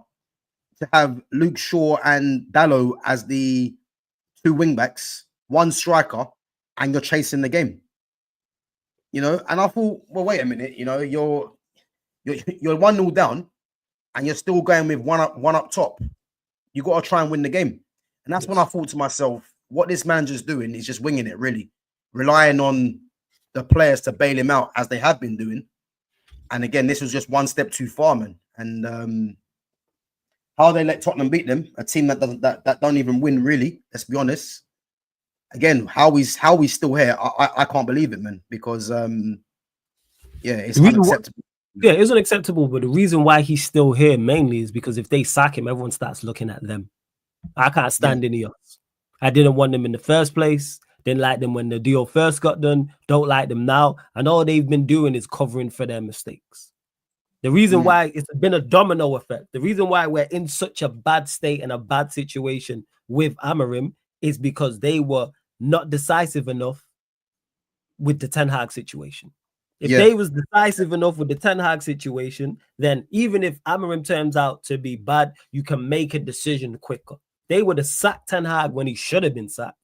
to have Luke Shaw and Dallo as the 2 wing backs, 1 striker, and you're chasing the game. And I thought, well, wait a minute, you're 1-0 down, and you're still going with one up top. You got to try and win the game. And that's when I thought to myself, what this manager's doing is just winging it, really, relying on the players to bail him out as they have been doing. And again, this was just one step too far, man. And how they let Tottenham beat them, a team that don't even win, really. Let's be honest. Again, how he's still here, I can't believe it, man. Because it's unacceptable. Yeah, it was unacceptable. But the reason why he's still here mainly is because if they sack him, everyone starts looking at them. I can't stand any of us. I didn't want them in the first place. Didn't like them when the deal first got done. Don't like them now. And all they've been doing is covering for their mistakes. The reason why it's been a domino effect, the reason why we're in such a bad state and a bad situation with Amorim is because they were not decisive enough with the Ten Hag situation. If they was decisive enough with the Ten Hag situation, then even if Amorim turns out to be bad, you can make a decision quicker. They would have sacked Ten Hag when he should have been sacked.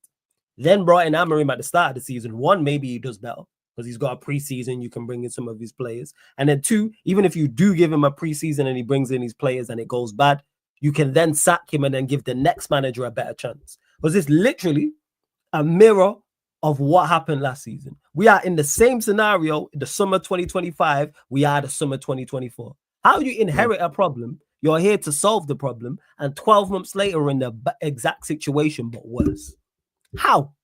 Then brought in Amorim at the start of the season. 1, maybe he does better because he's got a preseason. You can bring in some of his players. And then 2, even if you do give him a preseason and he brings in his players and it goes bad, you can then sack him and then give the next manager a better chance. Because it's literally a mirror of what happened last season. We are in the same scenario in the summer 2025. We are the summer 2024. How you inherit a problem? You're here to solve the problem. And 12 months later, we're in the exact situation, but worse. How?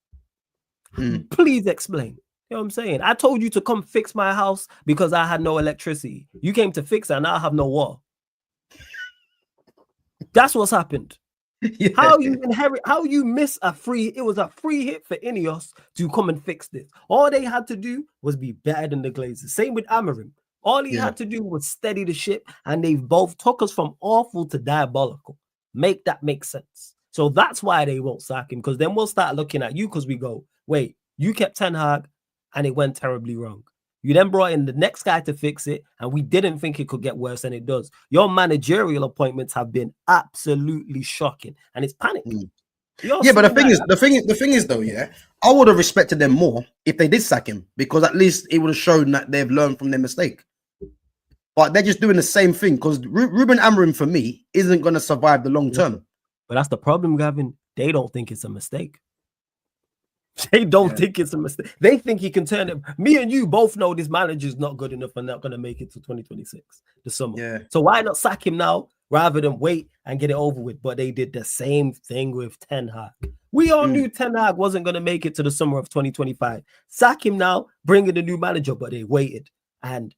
Please explain. You know what I'm saying? I told you to come fix my house because I had no electricity. You came to fix it and I have no water. That's what's happened. Yeah. How you miss a free? It was a free hit for Ineos to come and fix this. All they had to do was be better than the Glazers. Same with Amarim. All he had to do was steady the ship, and they've both took us from awful to diabolical. Make that make sense. So that's why they won't sack him, because then we'll start looking at you because we go, wait, you kept Ten Hag and it went terribly wrong. You then brought in the next guy to fix it, and we didn't think it could get worse than it does. Your managerial appointments have been absolutely shocking, and it's panic. Yeah, but the thing is though, yeah, I would have respected them more if they did sack him, because at least it would have shown that they've learned from their mistake. But they're just doing the same thing, because Ruben Amorim, for me, isn't going to survive the long term. But that's the problem, Gavin. They don't think it's a mistake. They don't think it's a mistake. They think he can turn it. Me and you both know this manager's not good enough and not going to make it to 2026, the summer. Yeah. So why not sack him now rather than wait and get it over with? But they did the same thing with Ten Hag. We all knew Ten Hag wasn't going to make it to the summer of 2025. Sack him now, bring in a new manager, but they waited. And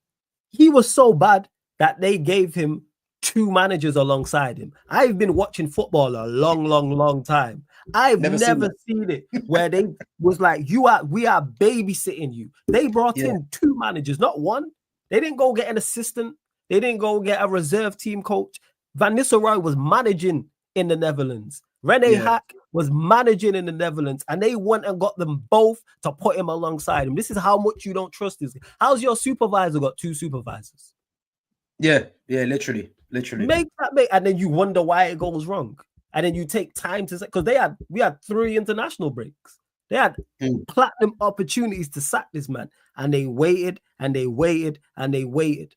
he was so bad that they gave him 2 managers alongside him. I've been watching football a long time. I've never seen it where they was like, we are babysitting you. They brought in 2 managers, not one. They didn't go get an assistant. They didn't go get a reserve team coach. Van Nistelrooy was managing in the Netherlands. Rene Hack was managing in the Netherlands, and they went and got them both to put him alongside him. This is how much you don't trust this. How's your supervisor got 2 supervisors? Yeah, literally. Make that, and then you wonder why it goes wrong. And then you take time to say, because we had 3 international breaks. They had platinum opportunities to sack this man, and they waited and they waited and they waited.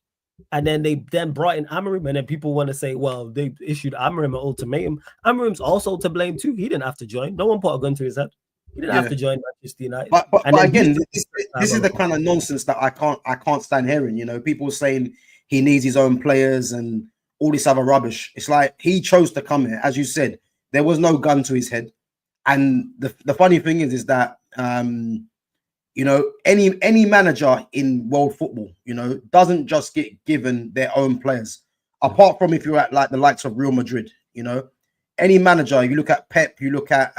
And then they brought in Amorim, and then people want to say, well, they issued Amorim an ultimatum. Amorim's also to blame too. He didn't have to join. No one put a gun to his head. He didn't have to join Manchester United. But again, this is the kind of nonsense that I can't stand hearing. You know, people saying he needs his own players and all this other rubbish. It's like he chose to come here. As you said, there was no gun to his head. And the funny thing is that you know, any manager in world football, you know, doesn't just get given their own players. Apart from if you're at like the likes of Real Madrid, you know, any manager, you look at Pep, you look at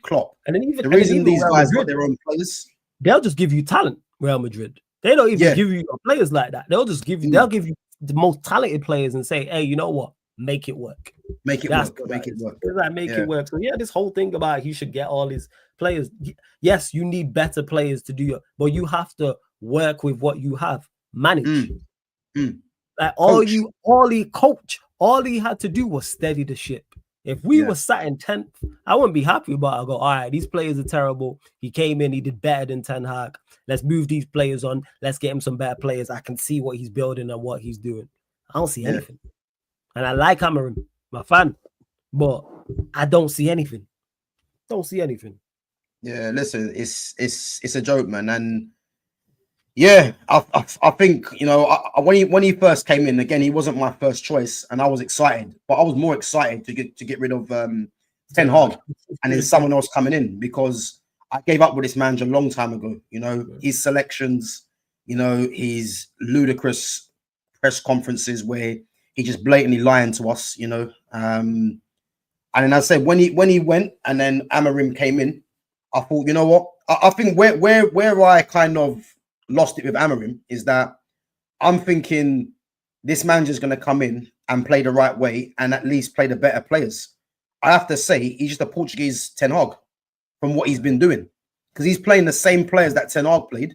Klopp, and then even the reason these guys got their own players, they'll just give you talent. Real Madrid, they don't even give you players like that. They'll just give you, they'll give you the most talented players and say, hey, you know what? Make it work. Make it work. Make it work. It's like make it work. So yeah, this whole thing about he should get all his players. Yes, you need better players to do it, but you have to work with what you have. Manage. Like all he had to do was steady the ship. If we were sat in 10th, I wouldn't be happy, but I'll go, all right, these players are terrible. He came in, he did better than Ten Hag. Let's move these players on. Let's get him some better players. I can see what he's building and what he's doing. I don't see anything. And I like Amorim, my fan, but I don't see anything. Don't see anything. Yeah, listen, it's a joke, man. And yeah, I think, you know, when he first came in, again, he wasn't my first choice, and I was excited, but I was more excited to get rid of Ten Hag and then someone else coming in, because I gave up with this manager a long time ago. You know, his selections, you know, his ludicrous press conferences where he just blatantly lying to us, you know. And then I said when he went and then Amorim came in, I thought, you know what? I think where I kind of lost it with Amorim is that I'm thinking this manager's going to come in and play the right way and at least play the better players. I have to say he's just a Portuguese Ten Hag from what he's been doing, because he's playing the same players that Ten Hag played,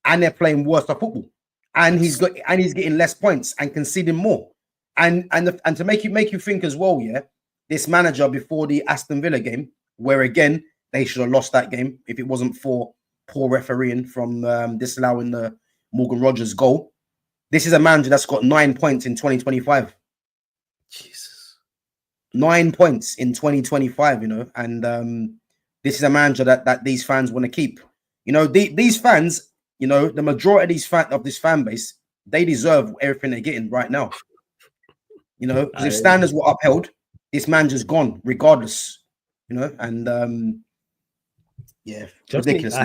and they're playing worse football, and he's getting less points and conceding more. And to make you think as well, yeah, this manager before the Aston Villa game, where again they should have lost that game if it wasn't for poor refereeing from disallowing the Morgan Rogers goal. This is a manager that's got 9 points in 2025. Jesus, 9 points in 2025, you know, and this is a manager that these fans want to keep. You know, these fans, you know, the majority of this fan base, they deserve everything they're getting right now. You know, because if standards were upheld, this manager's gone regardless. You know, and yeah, ridiculous.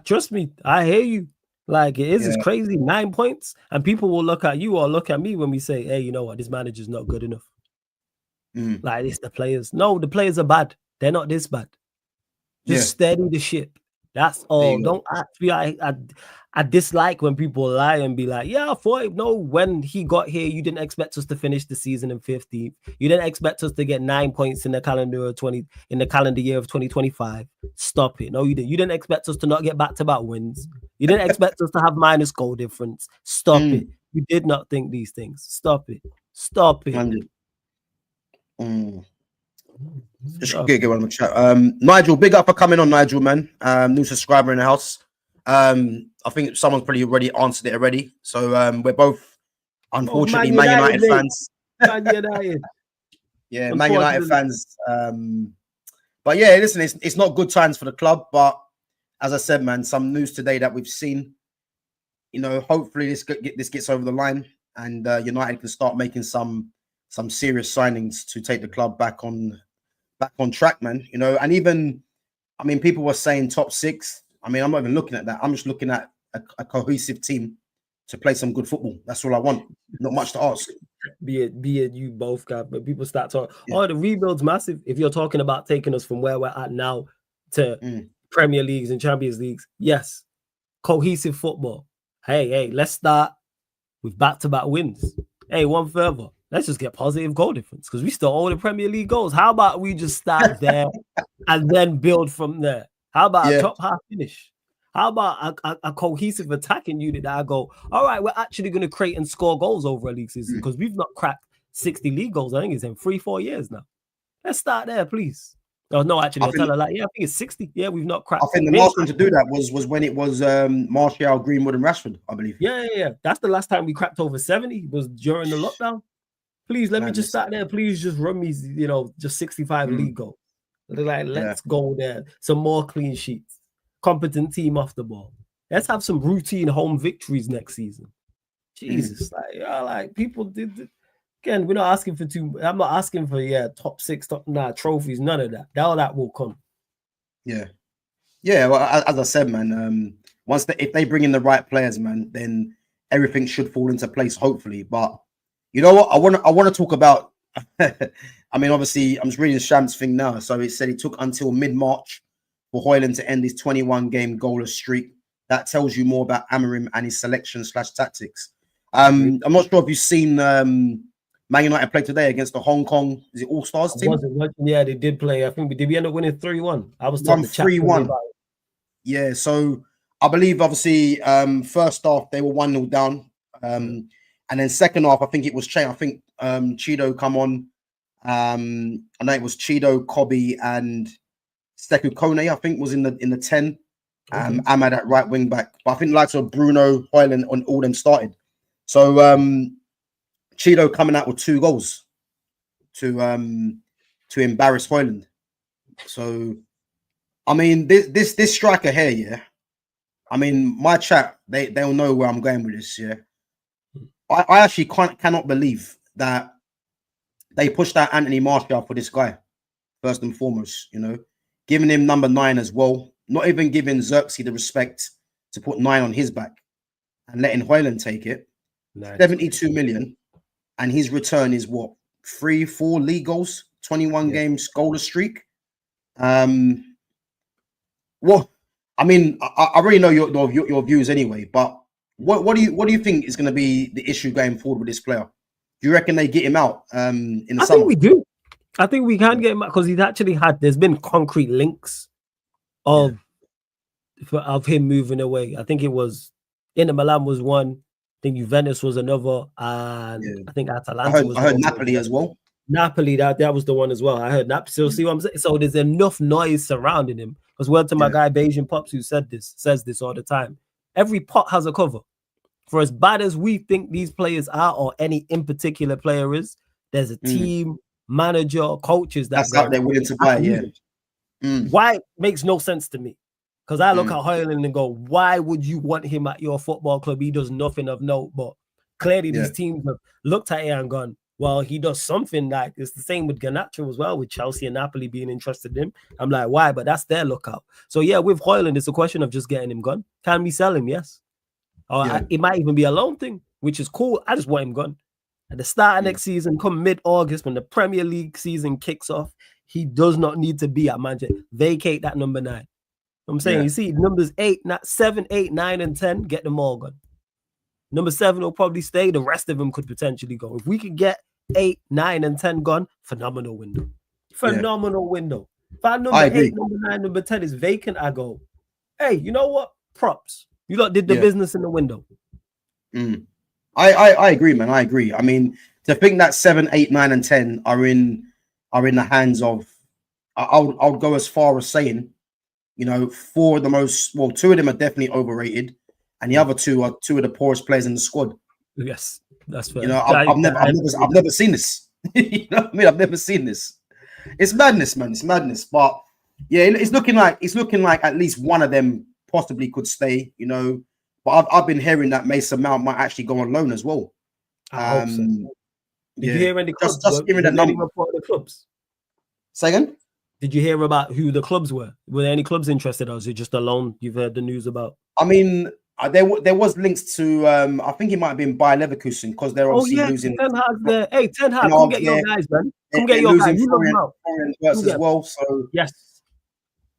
Trust me, I hear you. Like it is, it's crazy. 9 points, and people will look at you or look at me when we say, "Hey, you know what? This manager's not good enough." Like it's the players. No, the players are bad. They're not this bad. Just steady the ship. That's all. Don't ask me. I dislike when people lie and be like, yeah, I thought no, when he got here, you didn't expect us to finish the season in 15th. You didn't expect us to get 9 points in the calendar year of 2025. Stop it. No, you didn't. You didn't expect us to not get back-to-back wins. You didn't expect us to have minus goal difference. Stop it. You did not think these things. Stop it. Stop it. Just get one in the chat. Nigel, big up for coming on, Nigel, man. New subscriber in the house. I think someone's pretty already answered it already. So we're both, unfortunately, Man United fans. Man United. Yeah, Man United fans. But yeah, listen, it's not good times for the club. But as I said, man, some news today that we've seen. You know, hopefully this gets over the line, and United can start making some serious signings to take the club back on track, man. You know, and even, I mean, people were saying top 6. I mean, I'm not even looking at that. I'm just looking at a cohesive team to play some good football. That's all I want. Not much to ask. Be it you both, Gav, but people start talking. Oh, the rebuild's massive. If you're talking about taking us from where we're at now to Premier Leagues and Champions Leagues, yes, cohesive football. Hey, let's start with back-to-back wins. Hey, one further. Let's just get positive goal difference because we still owe the Premier League goals. How about we just start there and then build from there? How about a top half finish? How about a cohesive attacking unit that I go, all right, we're actually going to create and score goals over a league season because we've not cracked 60 league goals. I think it's in 3-4 years now. Let's start there, please. Oh, no, actually, I'll tell her like, yeah, I think it's 60. Yeah, we've not cracked. I think the last one to do that was when it was Martial, Greenwood, and Rashford, I believe. Yeah. That's the last time we cracked over 70 was during the lockdown. Please let me just start there. Please just run me, just 65 league goals. Like, let's go there. Some more clean sheets. Competent team off the ball. Let's have some routine home victories next season. Jesus, like people did. Again, we're not asking for I'm not asking for top 6, trophies. None of that. All that will come. Yeah. Well, as I said, man, if they bring in the right players, man, then everything should fall into place. Hopefully, but you know what? I want to talk about. I mean, obviously, I'm just reading Shams' thing now. So it said it took until mid-March for Højlund to end his 21-game goalless streak. That tells you more about Amorim and his selection/tactics. I'm not sure if you've seen Man United play today against the Hong Kong, is it All-Stars team? Yeah, they did play. I think we end up winning 3-1. I was talking 3-1. Yeah, so I believe, obviously, first half, they were 1-0 down. And then second half, I think it was changed. I think Chido come on. I know it was Chido, Kobe, and Sekou Kone, I think, was in the 10. Ahmad at right wing back. But I think the likes of Bruno, Højlund, on all them started. So Chido coming out with 2 goals to embarrass Højlund. So I mean, this striker here, yeah. I mean, my chat, they'll know where I'm going with this, yeah. I actually cannot believe that they pushed out Anthony Martial for this guy, first and foremost, giving him number 9 as well, not even giving Xerxes the respect to put 9 on his back and letting Højlund take it. Nice. 72 million, and his return is what? 3-4 league goals, 21 games goalless streak. Well, I mean, I already know your views anyway, but what do you think is going to be the issue going forward with this player? Do you reckon they get him out in the summer? I think we do. I think we can get him out because he's actually there's been concrete links of him moving away. I think it was Inter Milan was one, I think Juventus was another, and I think Atalanta was. I heard Napoli as well. Napoli, that was the one as well. I heard Napoli. So see what I'm saying? So there's enough noise surrounding him. Because word to my guy Bayesian Pops, who says this all the time. Every pot has a cover. For as bad as we think these players are, or any in particular player is, there's a team, manager, coaches that's out there willing to buy. Why it makes no sense to me. Because I look at Højlund and go, why would you want him at your football club? He does nothing of note. But clearly these teams have looked at it and gone, well, he does something like it's the same with Garnacho as well, with Chelsea and Napoli being interested in him. I'm like, why? But that's their lookout. So yeah, with Højlund, it's a question of just getting him gone. Can we sell him? Yes. Or it might even be a loan thing, which is cool. I just want him gone. At the start of next season, come mid-August, when the Premier League season kicks off, he does not need to be at Manchester. Vacate that number 9. I'm saying, you see, numbers 7, 8, 9, and 10, get them all gone. Number 7 will probably stay. The rest of them could potentially go. If we could get 8, 9, and 10 gone, phenomenal window. Phenomenal window. If our number 8, number 9, number 10 is vacant, I go, hey, you know what? Props. You lot did the business in the window. I agree, man. I agree. I mean, to think that 7, 8, 9, and 10 are in the hands of, I'll go as far as saying, you know, 4 of the most, well, 2 of them are definitely overrated, and the other 2 are 2 of the poorest players in the squad. Yes, that's fair. You know, I've never seen this. You know what I mean? I've never seen this. It's madness, man. It's madness. But yeah, it's looking like at least one of them possibly could stay. You know, but I've been hearing that Mason Mount might actually go on loan as well. I hope so. Did you hear any clubs? Just give me the number. The clubs. Say again? Did you hear about who the clubs were? Were there any clubs interested, or was it just a loan you've heard the news about? I mean, there was links to I think it might have been Bayer Leverkusen, because they're obviously losing. Ten Hag's there. Hey, Ten Hag, come get your guys, man. Come get your guys. Florian Wirtz as well. So yes,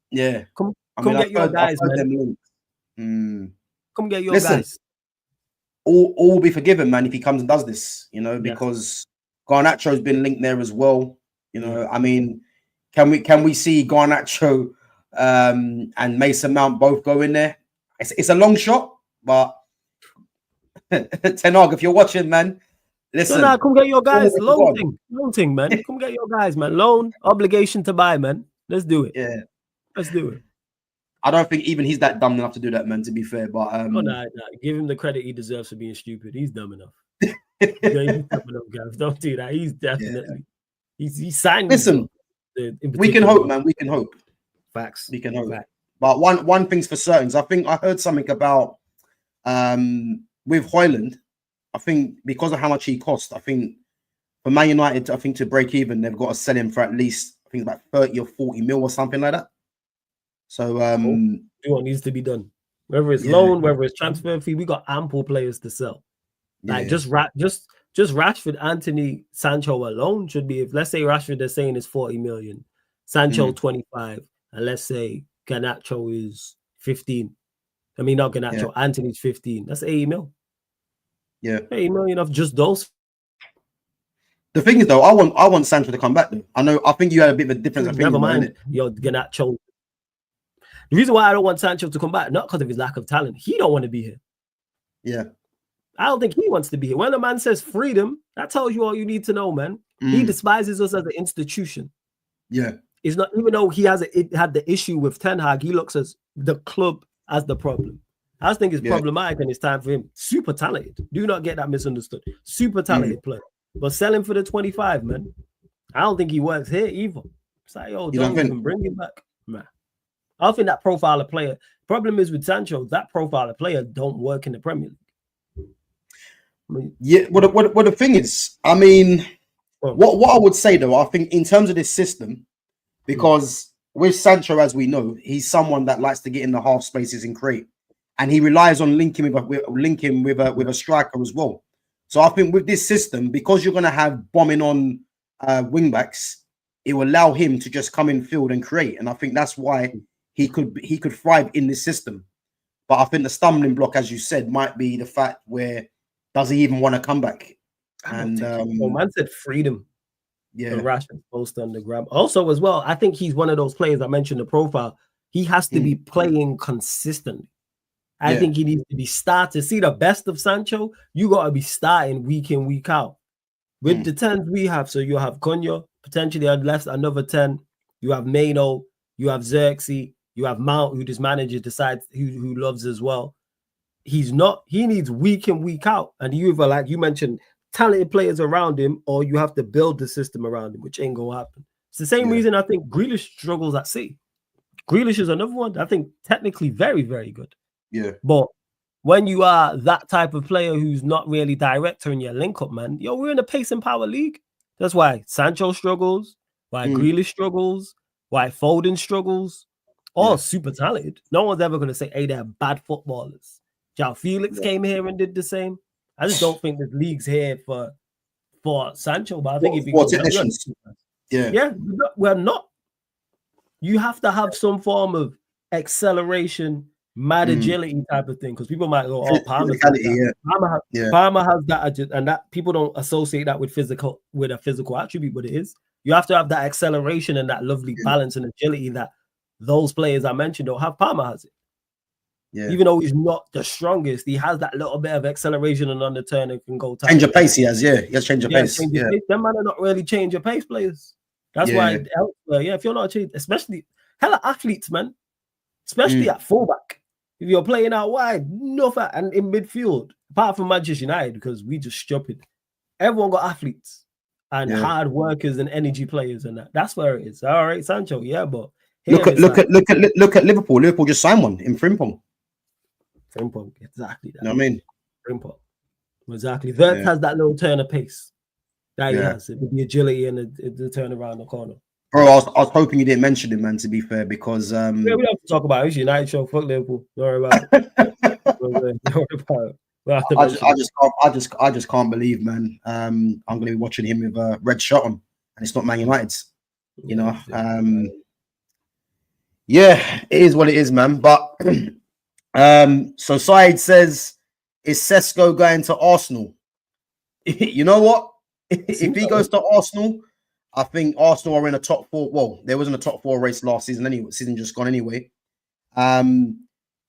yeah. Come get your guys, man. Come get your guys. All will be forgiven, man, if he comes and does this. You know, because Garnacho's been linked there as well. You know, I mean, can we see Garnacho and Mason Mount both go in there? It's a long shot, but Ten Hag, if you're watching, man, listen. No, come get your guys. Loan thing, man. Come get your guys, man. Loan, obligation to buy, man. Let's do it. Yeah, let's do it. I don't think even he's that dumb enough to do that, man. To be fair, but no. Give him the credit he deserves for being stupid. He's dumb enough. He's dumb enough, guys. Don't do that. He's definitely he's signed. Listen, we can hope, man. We can hope. Facts. We can hope. But one thing's for certain. I think I heard something about with Højlund. I think because of how much he cost, I think for Man United, I think to break even, they've got to sell him for at least, I think about 30 or 40 mil or something like that. So do what needs to be done. Whether it's loan, whether it's transfer fee, we got ample players to sell. Like just Rashford, Anthony, Sancho alone should be, if let's say Rashford they're saying is 40 million, Sancho 25, and let's say Garnacho is 15. I mean, not Garnacho, Anthony's 15. That's 80 mil. Yeah. 80 million of just those. The thing is, though, I want Sancho to come back, though. I think you had a bit of a difference. Never mind. Yo, Garnacho. The reason why I don't want Sancho to come back, not because of his lack of talent. He don't want to be here. Yeah. I don't think he wants to be here. When a man says freedom, that tells you all you need to know, man. He despises us as an institution. Yeah. It's not, even though he had the issue with Ten Hag, he looks at the club as the problem. I just think it's problematic, and it's time for him. Super talented. Do not get that misunderstood. Super talented player. But sell him for the 25, man. I don't think he works here either. It's like, yo, don't even bring him back. Man. I don't think that profile of player. Problem is with Sancho, that profile of player don't work in the Premier League. I mean, yeah, what the thing is, I mean, what I would say though, I think in terms of this system, because with Sancho, as we know, he's someone that likes to get in the half spaces and create, and he relies on linking with a striker as well. So I think with this system, because you're going to have bombing on wing backs, it will allow him to just come in field and create, and I think that's why he could thrive in this system. But I think the stumbling block, as you said, might be the fact where does he even want to come back? And man said freedom. Yeah, Rashford post on the gram. Also, as well, I think he's one of those players I mentioned the profile. He has to be playing consistently. I think he needs to be starting. See the best of Sancho, you got to be starting week in, week out. With the 10s we have, so you have Cunha, potentially unless another 10. You have Maino, you have Xerxes, you have Mount, who this manager decides who loves as well. He needs week in, week out. And you either, like you mentioned, talented players around him, or you have to build the system around him, which ain't gonna happen. It's the same reason I think Grealish struggles at City. Grealish is another one I think technically very, very good. Yeah. But when you are that type of player who's not really director in your link up, man, we're in a pace and power league. That's why Sancho struggles, why Grealish struggles, why Foden struggles. All super talented. No one's ever going to say, hey, they're bad footballers. João Felix came here and did the same. I just don't think this league's here for for Sancho, but I think if he for goes, technicians. Yeah, we're not. You have to have some form of acceleration, mad agility type of thing, because people might go, "Oh, Palmer's got that." Palmer has that, and that people don't associate that with a physical attribute, but it is. You have to have that acceleration and that lovely balance and agility that those players I mentioned don't have. Palmer has it. Yeah. Even though he's not the strongest, he has that little bit of acceleration and on the turn and can go. Change of pace, he has. Yeah, he has change of pace. Pace. Them man are not really change of pace players. That's why, if you're not changing, especially hella athletes, man, especially at fullback. If you're playing out wide, nothing, and in midfield, apart from Manchester United, because we just stupid. Everyone got athletes and hard workers and energy players, and that's where it is. All right, Sancho, but look at Liverpool. Liverpool just signed one in Frimpong. Exactly. That. You know what I mean? Frimpong. Exactly. Vert has that little turn of pace. That he has it with the agility and the turn around the corner. Bro, I was hoping you didn't mention him, man, to be fair, because we don't have to talk about it. It's United show. Fuck Liverpool. Don't worry about it. I just can't believe, man. I'm gonna be watching him with a red shirt on, and it's not Man United's. You know. It is what it is, man. But so Said says, is Sesko going to Arsenal? You know what? If he goes to Arsenal, I think Arsenal are in a top four. Well, there wasn't a top four race last season anyway. Season just gone anyway. You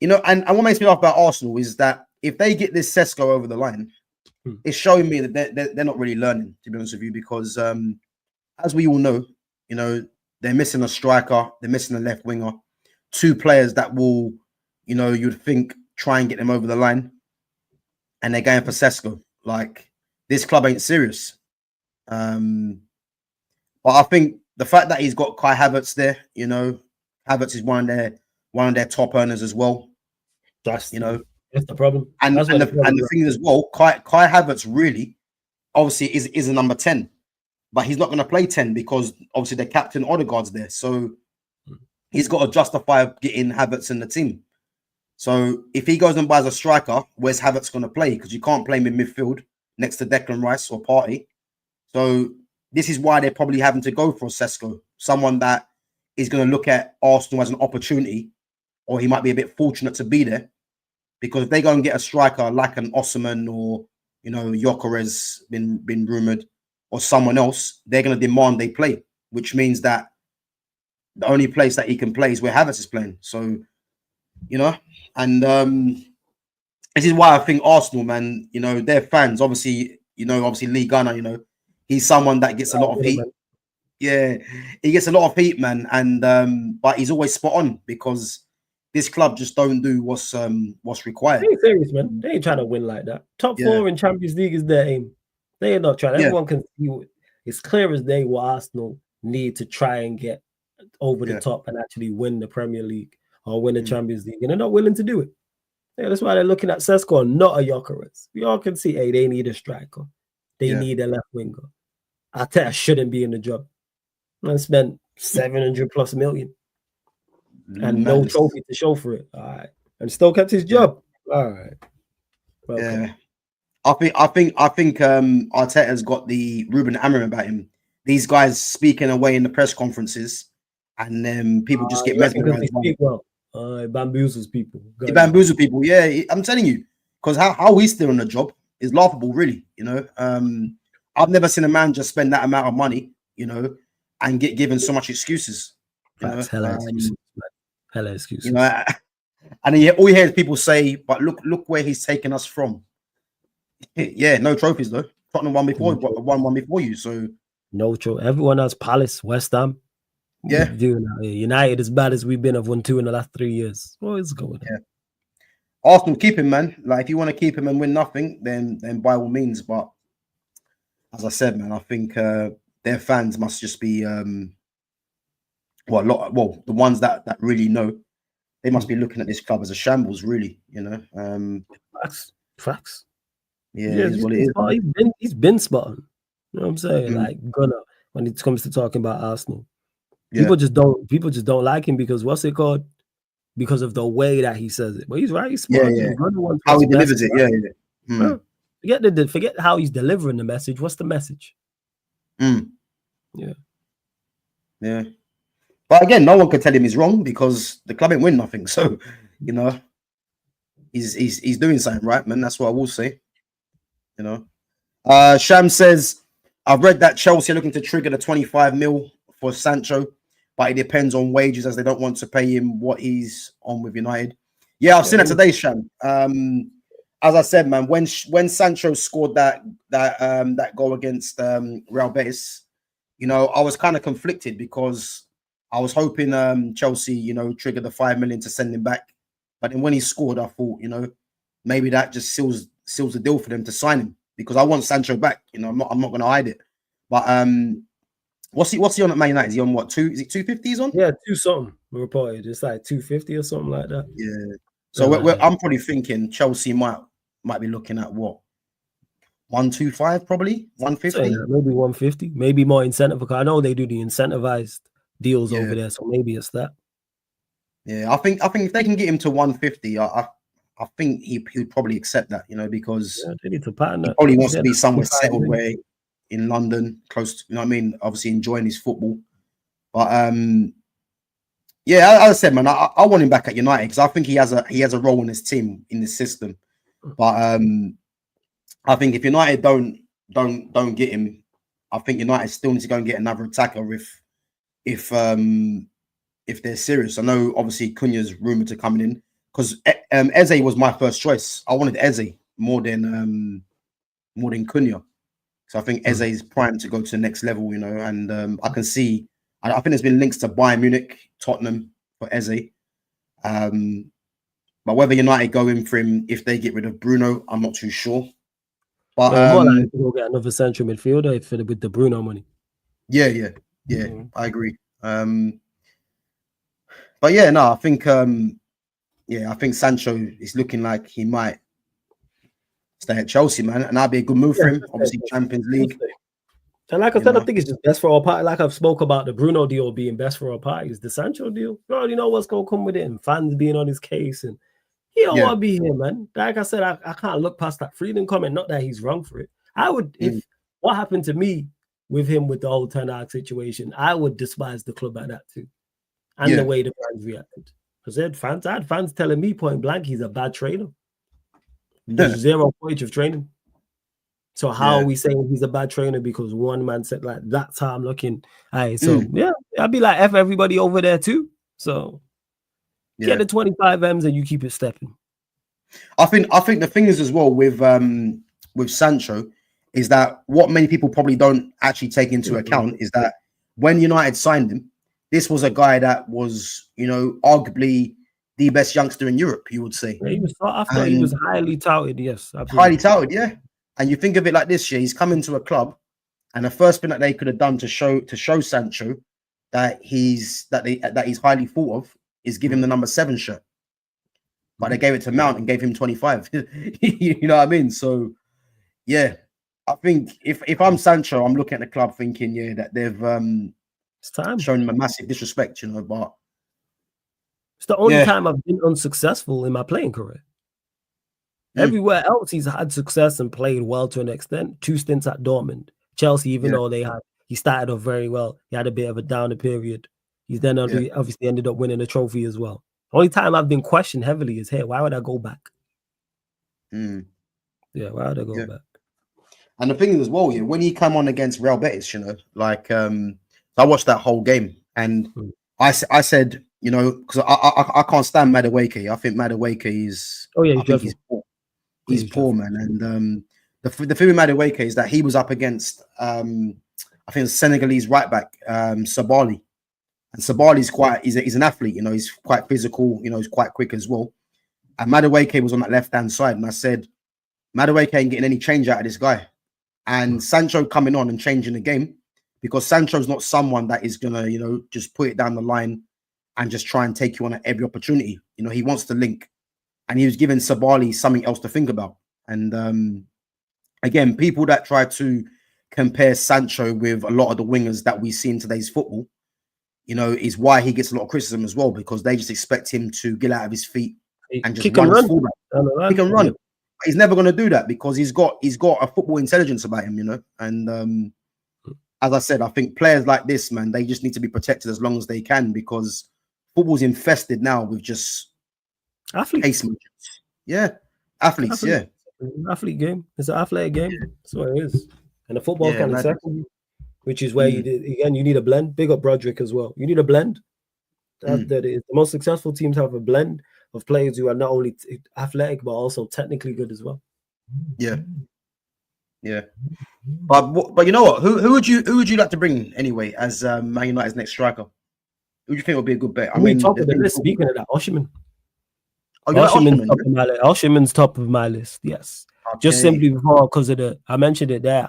know, and what makes me laugh about Arsenal is that if they get this Sesko over the line, it's showing me that they're not really learning, to be honest with you, because as we all know, you know, they're missing a striker, they're missing a left winger, two players that will, you know, you'd think try and get them over the line, and they're going for Sesko. Like, this club ain't serious. But I think the fact that he's got Kai Havertz there, you know, Havertz is one of their top earners as well. That's the problem. And the thing as well, Kai Havertz really, obviously, is a number 10, but he's not going to play 10 because obviously the captain Odegaard's there, so he's got to justify getting Havertz in the team. So if he goes and buys a striker, where's Havertz going to play? Because you can't play him in midfield next to Declan Rice or Partey. So this is why they're probably having to go for Sesko, someone that is going to look at Arsenal as an opportunity, or he might be a bit fortunate to be there. Because if they go and get a striker like an Osimhen or, you know, Gyökeres been rumoured, or someone else, they're going to demand they play, which means that the only place that he can play is where Havertz is playing. So, you know, and this is why I think Arsenal, man, you know, their fans, obviously Lee Gunner, you know, he's someone that gets a lot of heat. Yeah, he gets a lot of heat, man, and but he's always spot on because this club just don't do what's required. They ain't serious, man. They ain't trying to win like that. Top four in Champions League is their aim. They ain't not trying. Everyone can see it's clear as day what Arsenal need to try and get over the top and actually win the Premier League or win the Champions League, and they're not willing to do it. Yeah, that's why they're looking at Sesko and not a Gyökeres. We all can see, hey, they need a striker. They need a left winger. Arteta shouldn't be in the job. Man spent 700+ million and no trophy to show for it. All right, and still kept his job. All right. Okay. Yeah, I think Arteta's got the Ruben Amorim about him. These guys speaking away in the press conferences, and then people just get mesmerized. It bamboozles people. It bamboozles people. Yeah, I'm telling you, because how he's still on the job is laughable, really. You know, I've never seen a man just spend that amount of money, you know, and get given so much excuses. That's hella excuses. Hella excuses. You know, and all you hear is people say, "But look where he's taken us from." Yeah, no trophies though. Tottenham won before, one before you. So no trophy. Everyone else, Palace, West Ham. Yeah, United, as bad as we've been, have won 2 in the last 3 years. What is going on? Yeah. Arsenal, keep him, man. Like, if you want to keep him and win nothing, then by all means. But as I said, man, I think their fans must just be the ones that really know, they must be looking at this club as a shambles, really. You know, facts. Yeah, it is what it is. He's been spot on. You know what I'm saying? Like Gunnar, when it comes to talking about Arsenal. People just don't like him because what's it called? Because of the way that he says it. But he's right. He's smart. Yeah. How he delivers it. Yeah. Forget how he's delivering the message. What's the message? Yeah. But again, no one can tell him he's wrong because the club ain't win nothing. So, you know, he's doing something right, man. That's what I will say. You know, Sham says, I've read that Chelsea are looking to trigger the 25 mil for Sancho, but it depends on wages as they don't want to pay him what he's on with United. Yeah, I've seen it today, Sham. As I said, man, when Sancho scored that goal against Real Betis, you know, I was kind of conflicted because I was hoping Chelsea, you know, triggered the 5 million to send him back. But then when he scored, I thought, you know, maybe that just seals the deal for them to sign him because I want Sancho back. You know, I'm not going to hide it. But what's he on at Man United? Is he on what? Is it 250? He's on? Yeah, 2 something reported. It's like 250 or something like that. Yeah. So I'm probably thinking Chelsea might be looking at what? 125, probably 150. So, yeah, maybe 150, maybe more incentive because I know they do the incentivized deals over there, so maybe it's that. Yeah, I think if they can get him to 150, I think he'd probably accept that, you know, because they need to pattern that. He probably wants to be somewhere settled where in London, close to, you know what I mean, obviously enjoying his football. But yeah, as I said, man, I want him back at United because I think he has a role in this team, in this system. But I think if United don't get him, I think United still need to go and get another attacker if they're serious. I know obviously Cunha's rumored to coming in because Eze was my first choice. I wanted Eze more than Cunha. So I think Eze is primed to go to the next level, you know, and I can see. I think there's been links to Bayern Munich, Tottenham for Eze. But whether United go in for him if they get rid of Bruno, I'm not too sure. But more likely to go get another central midfielder with the Bruno money. Yeah, I agree. But yeah, no, I think I think Sancho is looking like he might stay at Chelsea, man, and that'd be a good move for him. Obviously, Champions League. And like I said, I think it's just best for all parties. Like I've spoke about the Bruno deal being best for all parties. The Sancho deal, you already know what's gonna come with it, and fans being on his case, and he don't want to be here, man. Like I said, I can't look past that freedom comment. Not that he's wrong for it. I would, if what happened to me with him with the whole Ten Hag situation, I would despise the club at that too, and the way the fans reacted. Because I had fans telling me point blank he's a bad trainer. There's 0 point of training. So how are we saying he's a bad trainer because one man said like that's how I'm looking? I'd be like F everybody over there too. So get the 25 M's and you keep it stepping. I think the thing is as well with Sancho is that what many people probably don't actually take into account is that when United signed him, this was a guy that was, you know, arguably the best youngster in Europe, you would say. Yeah, he was sought after. He was highly touted, yes. Absolutely. Highly touted, yeah. And you think of it like this, he's coming to a club, and the first thing that they could have done to show Sancho that he's highly thought of is give him the number 7 shirt. But they gave it to Mount and gave him 25. You know what I mean? So yeah, I think if I'm Sancho, I'm looking at the club thinking, that they've shown him a massive disrespect, you know, but it's the only time I've been unsuccessful in my playing career. Everywhere else, he's had success and played well to an extent. 2 stints at Dortmund. Chelsea, even though he started off very well, he had a bit of a downer period. He's then obviously ended up winning a trophy as well. The only time I've been questioned heavily is here. Why would I go back? Yeah, why would I go back? And the thing is as well, when he came on against Real Betis, you know, like I watched that whole game and I said, you know, because I can't stand Madueke. I think Madueke is he's poor. He's poor, man. And the thing with Madueke is that he was up against I think Senegalese right back Sabali. And Sabali's he's an athlete, you know, he's quite physical, you know, he's quite quick as well. And Madueke was on that left-hand side, and I said, Madueke ain't getting any change out of this guy. And Sancho coming on and changing the game, because Sancho's not someone that is gonna, you know, just put it down the line and just try and take you on at every opportunity. You know, he wants to link. And he was giving Sabali something else to think about. And again, people that try to compare Sancho with a lot of the wingers that we see in today's football, you know, is why he gets a lot of criticism as well, because they just expect him to get out of his feet and just run fullback. He can run. He's never going to do that because he's got a football intelligence about him, you know. And as I said, I think players like this, man, they just need to be protected as long as they can because football's infested now with just athletes. case managers. Yeah, athletes. Yeah, athlete game. It's an athletic game. That's what it is. And the football Yeah, kind of man. second, which is where you need a blend. Big up Broderick as well. You need a blend. The most successful teams have a blend of players who are not only athletic but also technically good as well. Yeah. But you know what? Who would you like to bring anyway as Man United's next striker? Who do you think would be a good bet? I mean, top of the list. Speaking of that, Oshiman. Oh, you like Oshiman, top of my list. Oshiman's top of my list. Yes, just simply because of I mentioned it there.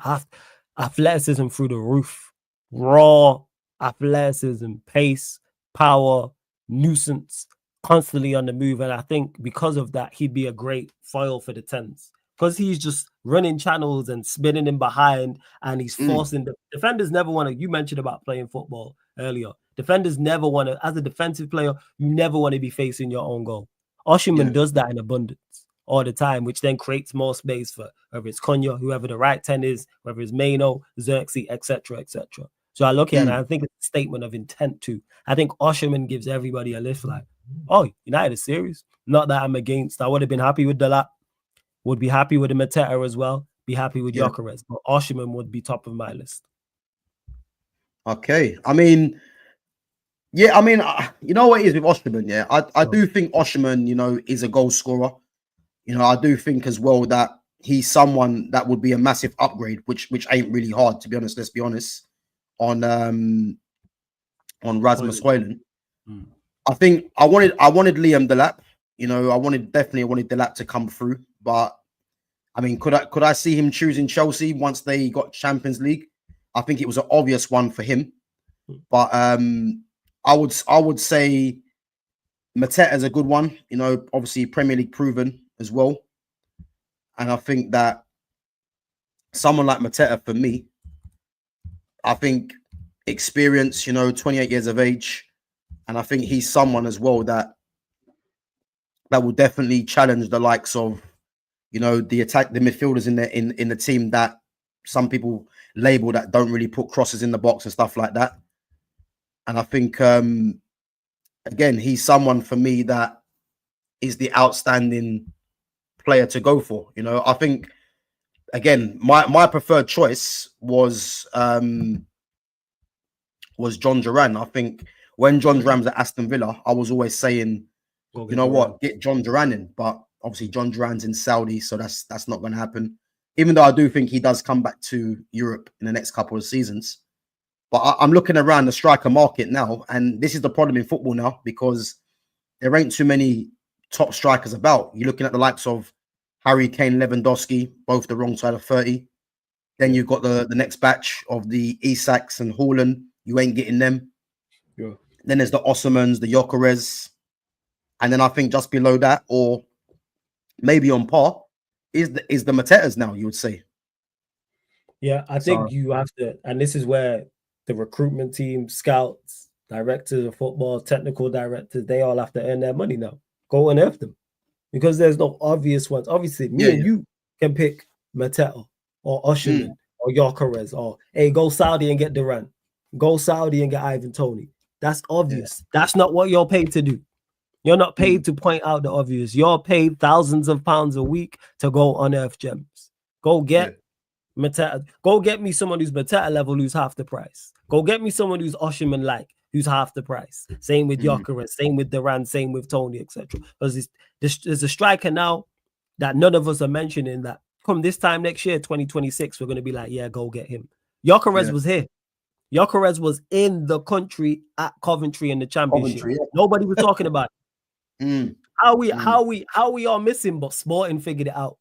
Athleticism through the roof, raw athleticism, pace, power, nuisance, constantly on the move, and I think because of that, he'd be a great foil for the tens because he's just running channels and spinning in behind, and he's forcing the defenders. Never want to. You mentioned about playing football earlier. Defenders never want to. As a defensive player, you never want to be facing your own goal. Oshiman does that in abundance all the time, which then creates more space for whether it's Konya, whoever the right 10 is, whether it's Maino, Xerxes, etc., etc. So I look at it and I think it's a statement of intent too. I think Oshiman gives everybody a lift like, oh, United is serious. Not that I'm against. I would have been happy with Delap, would be happy with the Mateta as well, be happy with Gyökeres, but Oshiman would be top of my list. Okay. I mean, you know what it is with Oshiman, yeah? I do think Oshiman, you know, is a goal scorer. You know, I do think as well that he's someone that would be a massive upgrade, which ain't really hard, to be honest. Let's be honest, on Rasmus Højlund. I think I wanted Liam Delap. You know, I wanted Delap to come through, but I mean, could I see him choosing Chelsea once they got Champions League? I think it was an obvious one for him, but I would say Mateta is a good one. You know, obviously Premier League proven as well, and I think that someone like Mateta, for me, I think experience. You know, 28 years of age, and I think he's someone as well that will definitely challenge the likes of, you know, the midfielders in the team that some people label that don't really put crosses in the box and stuff like that. And I think again, he's someone for me that is the outstanding player to go for. You know, I think again, my preferred choice was John Duran. I think when John Duran was at Aston Villa, I was always saying, you know what, get John Duran in. But obviously John Duran's in Saudi, so that's not going to happen. Even though I do think he does come back to Europe in the next couple of seasons. But I'm looking around the striker market now, and this is the problem in football now because there ain't too many top strikers about. You're looking at the likes of Harry Kane, Lewandowski, both the wrong side of 30. Then you've got the next batch of the Isaks and Haaland. You ain't getting them. Yeah. Then there's the Osmans, the Gyökeres. And then I think just below that, or maybe on par, is the Matetas now, you would say. Yeah, I think you have to, and this is where the recruitment team, scouts, directors of football, technical directors, they all have to earn their money now. Go and earn them. Because there's no obvious ones. Obviously, me and you can pick Mateta or Oshiman or Gyökeres or, hey, go Saudi and get Duran. Go Saudi and get Ivan Toney. That's obvious. That's not what you're paid to do. You're not paid to point out the obvious. You're paid thousands of pounds a week to go unearth gems. Go get Mateta. Go get me someone who's Mateta level who's half the price. Go get me someone who's Oshiman like, who's half the price. Same with Gyökeres, same with Duran, same with Toney, etc. Because there's a striker now that none of us are mentioning that come this time next year, 2026, we're going to be like, yeah, go get him. Gyökeres was here. Gyökeres was in the country at Coventry in the championship. Nobody was talking about it. How we all missing, but Sporting figured it out.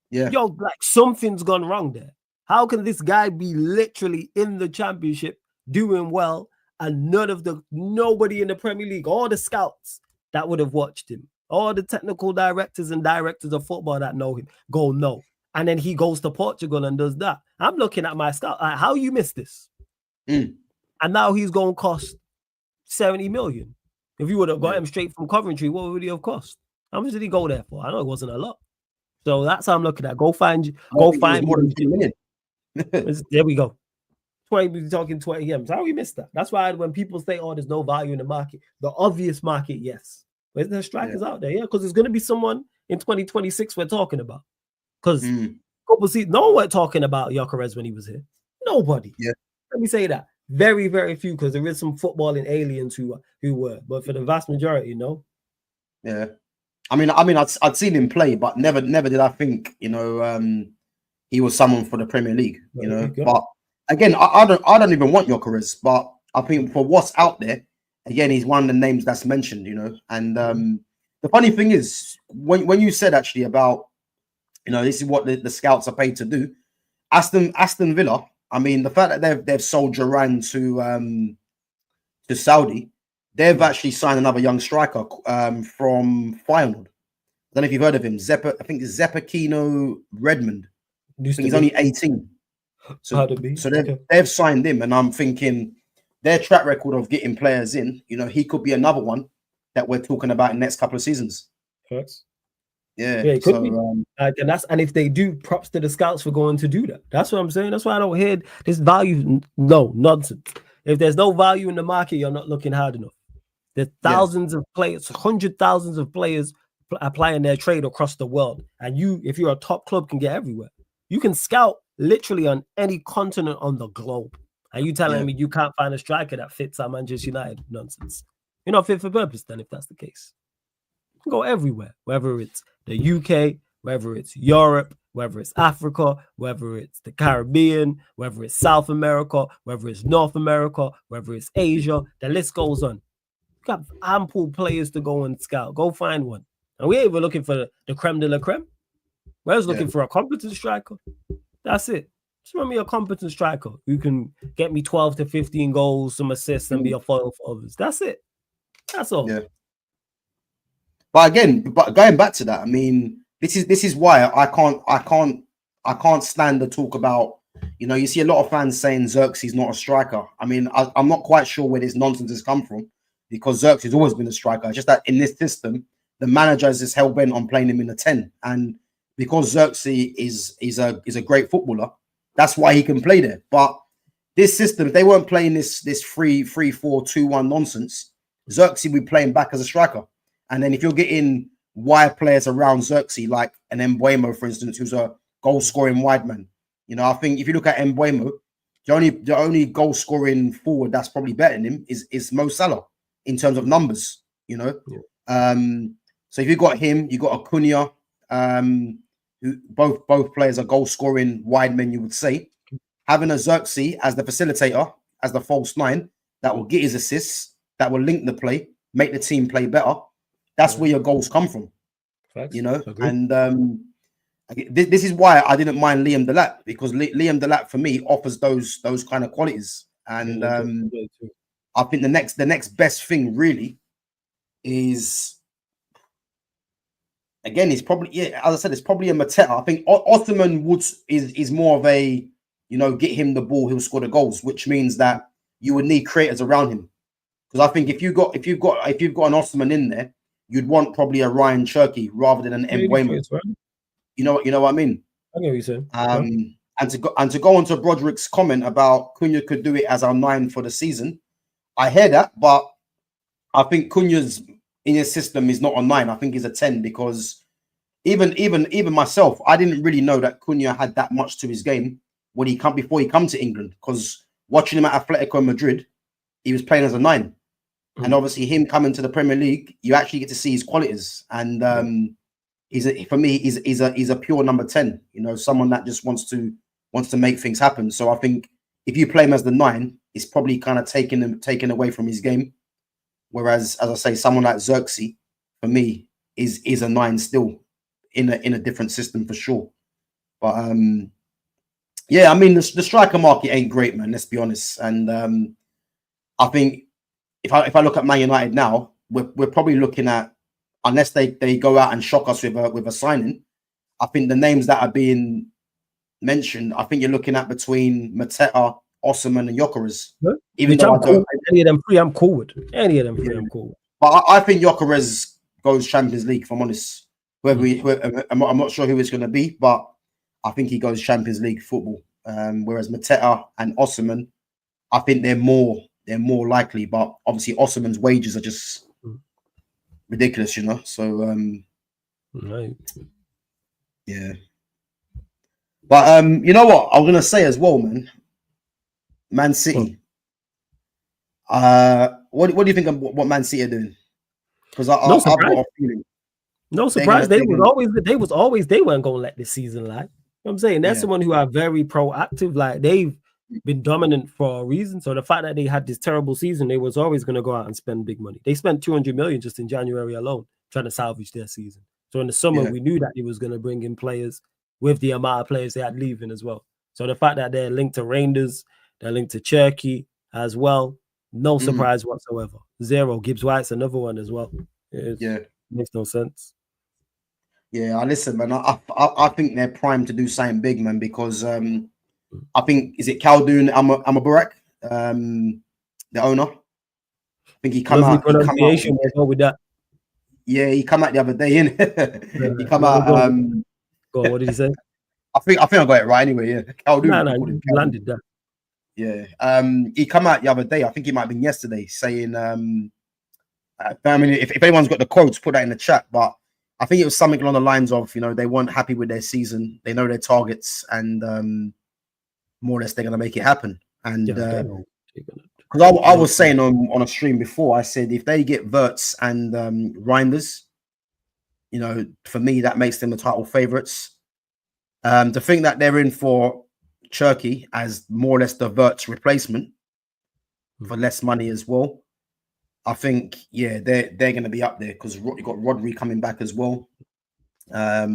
Yeah. Yo, like something's gone wrong there. How can this guy be literally in the championship doing well and nobody in the Premier League, all the scouts that would have watched him, all the technical directors and directors of football that know him, go no. And then he goes to Portugal and does that. I'm looking at my scout, like, how you missed this? And now he's going to cost 70 million. If you would have got him straight from Coventry, what would he have cost? How much did he go there for? I know it wasn't a lot. So that's how I'm looking at. Go find More than 10 million. There we go. 20, we're talking 20 M's. How we missed that? That's why when people say, oh, there's no value in the market, the obvious market, yes. But is there strikers out there? Yeah, because there's going to be someone in 2026 we're talking about. Because no one we're talking about Gyökeres when he was here. Nobody. Yeah. Let me say that. Very, very few, because there is some footballing aliens who were. But for the vast majority, no. Yeah. I mean, I'd seen him play, but never did I think, you know, he was someone for the Premier League, you know. But again, I don't even want Gyökeres, but I think for what's out there, again, he's one of the names that's mentioned, you know. And the funny thing is, when you said actually about, you know, this is what the scouts are paid to do, Aston Villa. I mean, the fact that they've sold Duran to Saudi, they've actually signed another young striker from Feyenoord. I don't know if you've heard of him. I think it's Zeppakino Redmond. I think he's only 18. So they've signed him, and I'm thinking their track record of getting players in, you know, he could be another one that we're talking about in the next couple of seasons. Yes. Yeah, it could be. And if they do, props to the scouts for going to do that. That's what I'm saying. That's why I don't hear this value. No, nonsense. If there's no value in the market, you're not looking hard enough. There's thousands of players, 100,000s of players applying their trade across the world. And if you're a top club, can get everywhere. You can scout literally on any continent on the globe. Are you telling me you can't find a striker that fits our Manchester United? Nonsense. You're not fit for purpose then, if that's the case. You can go everywhere, whether it's the UK, whether it's Europe, whether it's Africa, whether it's the Caribbean, whether it's South America, whether it's North America, whether it's Asia. The list goes on. You got ample players to go and scout. Go find one. And we ain't even looking for the creme de la creme. We're just looking for a competent striker. That's it. Just run me a competent striker who can get me 12 to 15 goals, some assists, and be a foil for others. That's it. That's all. Yeah. But going back to that, I mean, this is why I can't stand the talk about, you know, you see a lot of fans saying Xerxes not a striker. I mean, I'm not quite sure where this nonsense has come from, because Xerxes has always been a striker. It's just that in this system, the manager is just hell bent on playing him in a 10, and because Xerxes is a great footballer, that's why he can play there. But this system, if they weren't playing this 3-4-2-1 nonsense, Xerxes would be playing back as a striker. And then if you're getting wide players around Xerxes, like an Mbeumo, for instance, who's a goal-scoring wide man, you know, I think if you look at Mbeumo, the only goal-scoring forward that's probably better than him is Mo Salah in terms of numbers, you know. Yeah. So if you got him, you got Acuna, who both players are goal-scoring wide men, you would say. Having a Xerxes as the facilitator, as the false nine, that will get his assists, that will link the play, make the team play better. That's where your goals come from. Facts. You know. And this is why I didn't mind Liam Delap, because Liam Delap for me offers those kind of qualities. And I think the next best thing really is, again, it's probably, as I said, it's probably a Mateta. I think Ottoman Woods is more of a, you know, get him the ball, he'll score the goals, which means that you would need creators around him. Because I think if you've got an Ottoman in there, you'd want probably a Ryan Cherky rather than an Mbeumo. You know what I mean? I know what you're saying. And to go on to Broderick's comment about Cunha could do it as our 9 for the season, I hear that, but I think Cunha's in his system is not a 9. I think he's a 10, because even myself, I didn't really know that Cunha had that much to his game before he come to England. Because watching him at Atletico Madrid, he was playing as a 9. And obviously him coming to the Premier League, you actually get to see his qualities. And he's a pure number 10, you know, someone that just wants to make things happen. So I think if you play him as the 9, it's probably kind of taken away from his game. Whereas, as I say, someone like Xerxes, for me, is a 9 still in a different system for sure. But yeah, I mean, the striker market ain't great, man. Let's be honest. And I think if I look at Man United now, we're probably looking at, unless they go out and shock us with a signing, I think the names that are being mentioned, I think you're looking at between Mateta, Osimhen, and Gyökeres. Yeah. Even though any of them three, I'm cool with. Any of them three, I'm cool with. But I think Gyökeres goes Champions League, if I'm honest. I'm not sure who it's going to be, but I think he goes Champions League football. Whereas Mateta and Osimhen, I think they're more likely, but obviously Osimhen's wages are just ridiculous, you know. So right. yeah. But you know what I was gonna say as well, man. Man City. What do you think of what Man City are doing? Because I've got a feeling. No surprise. They weren't gonna let this season lie. You know what I'm saying that's someone who are very proactive. Like they've been dominant for a reason. So the fact that they had this terrible season, they was always going to go out and spend big money. They spent 200 million just in January alone trying to salvage their season. So in the summer, we knew that he was going to bring in players with the amount of players they had leaving as well. So the fact that they're linked to Rangers, they're linked to Turkey as well, no surprise whatsoever. Zero. Gibbs White's another one as well. Makes no sense. Yeah, listen, man. I think they're primed to do something big, man, because I think is it Khaldoon Amabarak, the owner. I think he come out. With that. Yeah, he come out the other day, innit? He come out. Go on, what did he say? I think I got it right anyway. Yeah, Khaldoon. No, you landed that. Yeah. He come out the other day. I think it might have been yesterday, saying. I mean, if anyone's got the quotes, put that in the chat. But I think it was something along the lines of, you know, they weren't happy with their season. They know their targets, and more or less they're going to make it happen. And because I was saying on a stream before, I said if they get Wirtz and Reinders, you know, for me that makes them the title favourites. To think that they're in for Turkey as more or less the Wirtz replacement for less money as well. I think, they're going to be up there because you got Rodri coming back as well. I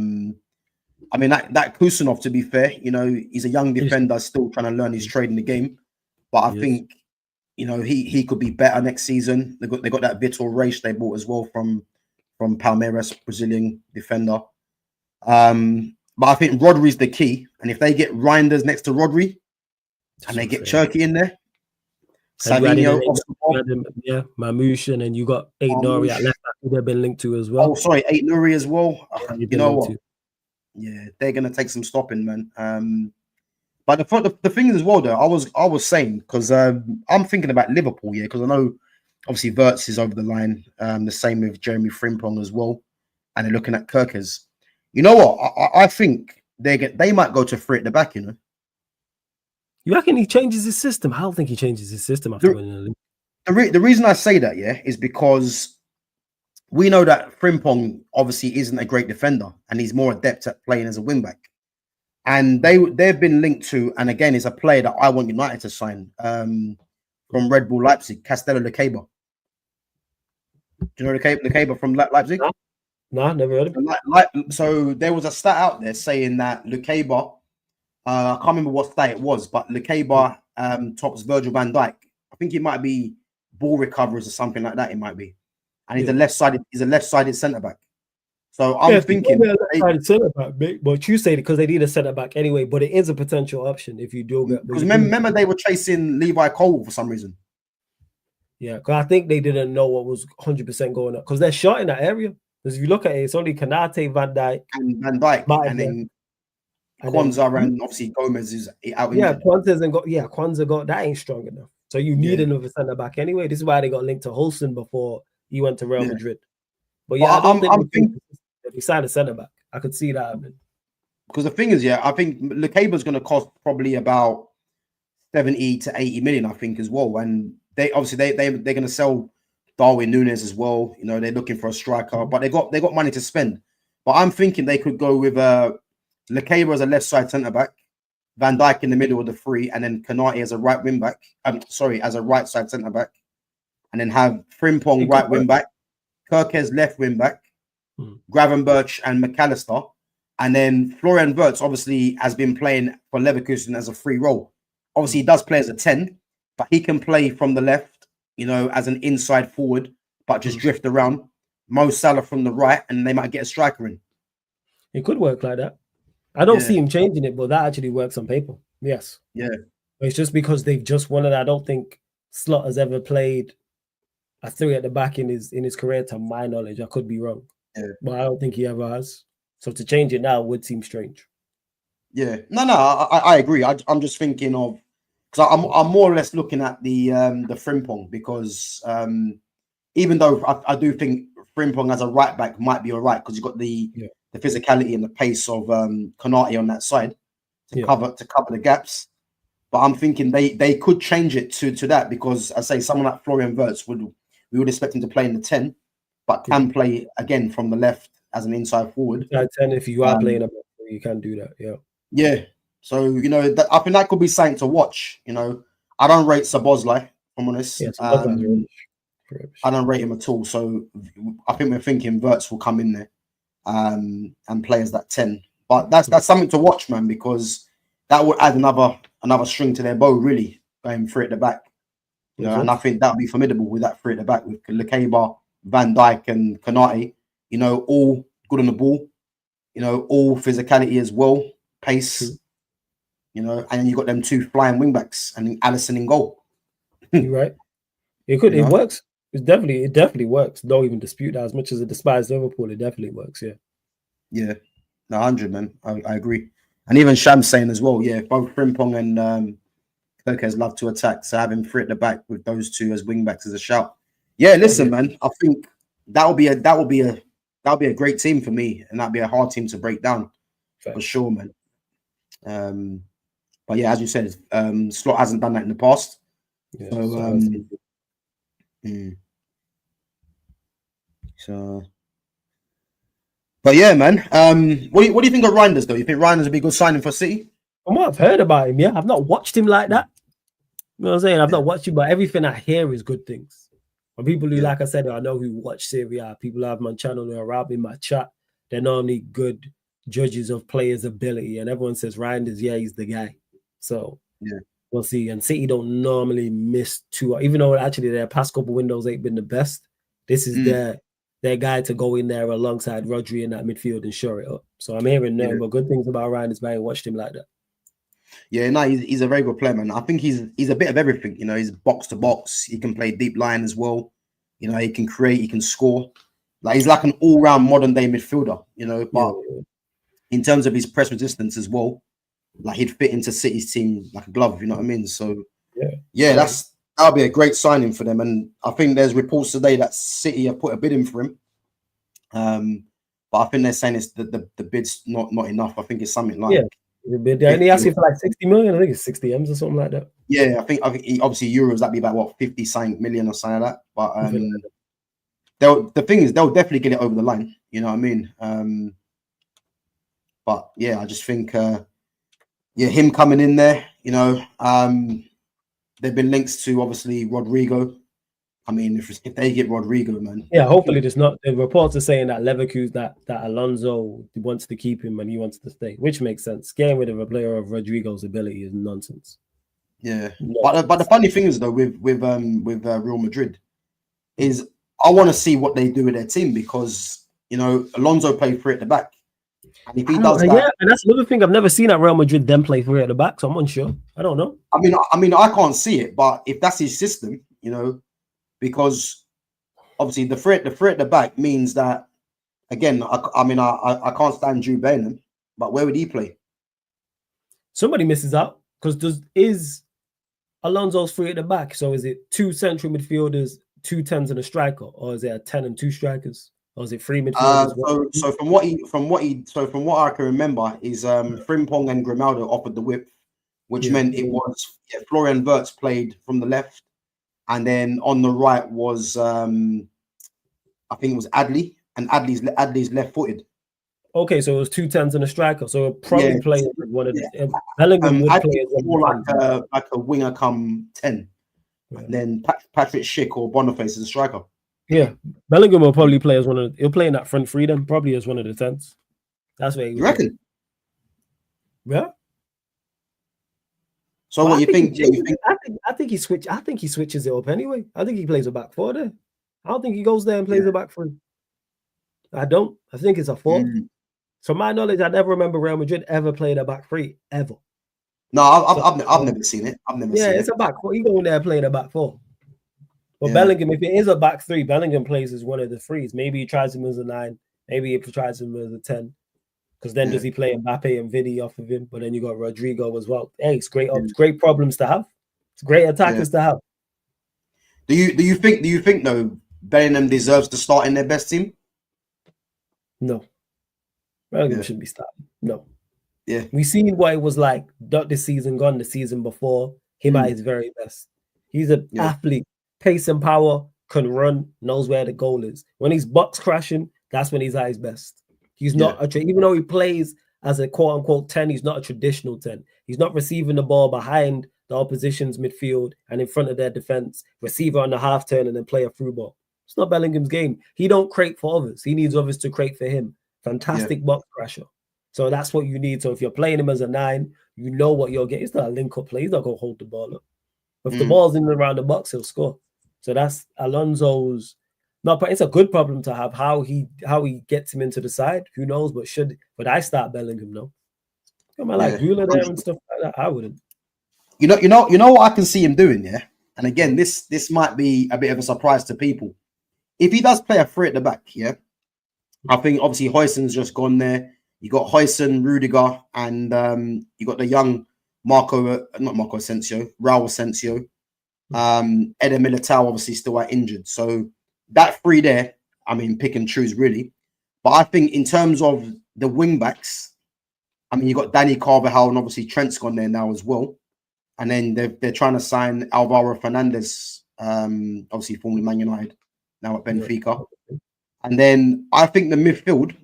mean, that Kusanov, to be fair, you know, he's a young defender still trying to learn his trade in the game. But I think, you know, he could be better next season. They got that Vitor Reis they bought as well from Palmeiras, Brazilian defender. But I think Rodri's the key. And if they get Reinders next to Rodri and they get Turkey in there, Savinho, Mamouche, and then you got Aït-Nouri at left back who they've been linked to as well. Oh, sorry, Aït-Nouri as well. You know what? Yeah, they're gonna take some stopping, man. But the thing is as well, though, I was saying because I'm thinking about Liverpool, because I know obviously Wirtz is over the line. The same with Jeremy Frimpong as well, and they're looking at Kirkers. You know what? I think they might go to three at the back. You know. You reckon he changes his system? I don't think he changes his system after winning the league. The reason I say that, is because we know that Frimpong obviously isn't a great defender and he's more adept at playing as a wingback. And they've been linked to, and again, is a player that I want United to sign from Red Bull Leipzig, Castello Lukeba. Do you know Lukeba from Leipzig? No, never heard of him. So there was a stat out there saying that Lukeba, I can't remember what stat it was, but Lukeba tops Virgil van Dijk. I think it might be ball recoverers or something like that. It might be, and he's a left-sided centre back. So I'm thinking centre back, but you say it because they need a centre back anyway. But it is a potential option if you do get. Because remember they were chasing Levi Cole for some reason. Yeah, because I think they didn't know what was 100% going on because they're short in that area. Because if you look at it, it's only Kanate, Van Dijk, and then Kwanzaa and obviously Gomez is out. Kwanzaa got that ain't strong enough. So you need another centre back anyway. This is why they got linked to Holston before he went to Real Madrid. But I'm thinking if he signed a centre back, I could see that happening. Because the thing is, I think Lukeba's going to cost probably about 70 to 80 million, I think, as well. And they're going to sell Darwin Núñez as well. You know, they're looking for a striker, but they got money to spend. But I'm thinking they could go with Lukeba as a left side centre back, Van Dijk in the middle of the three, and then Kanate as a right wing back. As a right side centre back, and then have Frimpong right wing back, Kirkes left wing back, Gravenberch and McAllister, and then Florian Wirtz obviously has been playing for Leverkusen as a free role. Obviously, he does play as a 10, but he can play from the left, you know, as an inside forward, but just drift around. Mo Salah from the right, and they might get a striker in. It could work like that. I don't see him changing it, but that actually works on paper. Yes. Yeah. It's just because they've just won it. I don't think Slot has ever played a three at the back in his career, to my knowledge. I could be wrong. but I don't think he ever has. So to change it now would seem strange. Yeah, no, I agree. I'm just thinking of because I'm more or less looking at the Frimpong because even though I do think Frimpong as a right back might be all right because you've got the physicality and the pace of Konate on that side to cover the gaps. But I'm thinking they could change it to that because I say someone like Florian Wirtz we would expect him to play in the 10, but can play again from the left as an inside forward. Inside 10, if you are playing a back three, you can do that. Yeah. Yeah. So I think that could be something to watch. I don't rate Szoboszlai, if I'm honest. Yeah, I don't rate him at all. So I think we're thinking Wirtz will come in there and play as that 10. But that's something to watch, man, because that would add another string to their bow, really, going three at the back. And I think that would be formidable with that three at the back with Lekeba, Van Dijk, and Konate. All good on the ball. All physicality as well, pace. And then you got them two flying wing backs and Alisson in goal. You're right. It could. It works. It definitely works. Don't even dispute that. As much as it despises Liverpool, it definitely works. Yeah. Yeah. No, 100, man. I agree. And even Sham's saying as well, both Frimpong and Kirkes love to attack. So having three at the back with those two as wing backs is a shout. Yeah, listen, man. I think that will be a great team for me, and that'll be a hard team to break down for sure, man. But yeah, as you said, Slot hasn't done that in the past. Yeah, but yeah, man. What do you think of Reinders though? You think Reinders would be a good signing for City? From what I've heard about him, I've not watched him like that. You know what I'm saying? I've not watched him, but everything I hear is good things. And people who, like I said, I know who watch Serie A, people who have my channel who are around in my chat, they're normally good judges of players' ability, and everyone says Reinders, he's the guy. So we'll see. And City don't normally miss two, even though actually their past couple windows ain't been the best. This is their guy to go in there alongside Rodri in that midfield and shore it up. So I'm hearing nothing but good things about Reinders, but I ain't watched him like that. Yeah, no, he's a very good player, man. I think he's a bit of everything. He's box to box. He can play deep line as well. He can create. He can score. Like he's like an all-round modern day midfielder. But in terms of his press resistance as well, like he'd fit into City's team like a glove. You know what I mean? So that'll be a great signing for them. And I think there's reports today that City have put a bid in for him. But I think they're saying it's the bid's not enough. I think it's something like and he asked you for like 60 million. I think it's 60 M's or something like that. Yeah, I think obviously euros that'd be about 50 something million or something like that. But the thing is they'll definitely get it over the line. You know what I mean? But yeah, I just think him coming in there. There've been links to obviously Rodrigo. I mean, if they get Rodrigo, man. Yeah, hopefully there's not. The reports are saying that Leverkusen, that Alonso wants to keep him and he wants to stay, which makes sense. Getting rid of a player of Rodrigo's ability is nonsense. Yeah, but the funny thing is though with Real Madrid is I want to see what they do with their team because Alonso played three at the back, and if he does that, and that's another thing I've never seen at Real Madrid them play three at the back, so I'm unsure. I don't know. I mean, I can't see it, but if that's his system, because obviously the three at the back means that again. I can't stand Jude Bellingham, but where would he play? Somebody misses out because is Alonso's three at the back. So is it two central midfielders, 2 10s and a striker, or is it a 10 and 2 strikers, or is it 3 midfielders? So from what I can remember is Frimpong and Grimaldo offered the width, which meant it was Florian Wirtz played from the left. And then on the right was, I think it was Adley, and Adley's left-footed. Okay, so it was 2 10s and a striker. So probably playing one of the Bellingham would play as more like a winger come 10. Yeah. And then Patrick Schick or Boniface is a striker. Yeah, Bellingham will probably play as he'll play in that front three then, probably as one of the 10s. That's what you reckon. Yeah. So what you think? I think he switches it up anyway. I think he plays a back four there. I don't think he goes there and plays a back three. I don't. I think it's a 4. To my knowledge, I never remember Real Madrid ever played a back three ever. No, I've never seen it. It's a back 4. He go in there playing a back 4. But Bellingham, if it is a back 3, Bellingham plays as one of the 3s. Maybe he tries him as a 9. Maybe if he tries him as a 10. Because then does he play Mbappe and Vini off of him? But then you got Rodrigo as well. Hey, it's great. It's great problems to have. It's great attackers to have. Do you think though Bellingham deserves to start in their best team? No. Bellingham shouldn't be starting. No. Yeah. We seen what it was like. Not this season, gone the season before. Him at his very best. He's an athlete, pace and power, can run, knows where the goal is. When he's box crashing, that's when he's at his best. He's not even though he plays as a quote unquote 10, he's not a traditional 10. He's not receiving the ball behind the opposition's midfield and in front of their defense, receiver on the half turn and then play a through ball. It's not Bellingham's game. He don't create for others. He needs others to create for him. Fantastic box crasher. So that's what you need. So if you're playing him as a 9, you know what you're getting. It's not a link-up play. He's not going to hold the ball up. If the ball's in and around the box, he'll score. So that's Alonso's. No, but it's a good problem to have. How he gets him into the side, who knows? But I start Bellingham now. Am I like Gula there and stuff like that? I wouldn't. You know what I can see him doing, yeah. And again, this might be a bit of a surprise to people. If he does play a 3 at the back, yeah, I think obviously Huijsen's just gone there. You got Huijsen, Rudiger, and you got the young Raul Asensio. Eder Militao obviously still out injured. So that 3 there, I mean, pick and choose really. But I think in terms of the wing backs, I mean, you got Danny Carvajal and obviously Trent's gone there now as well. And then they're trying to sign Alvaro Fernandez, obviously formerly Man United, now at Benfica. And then I think the midfield,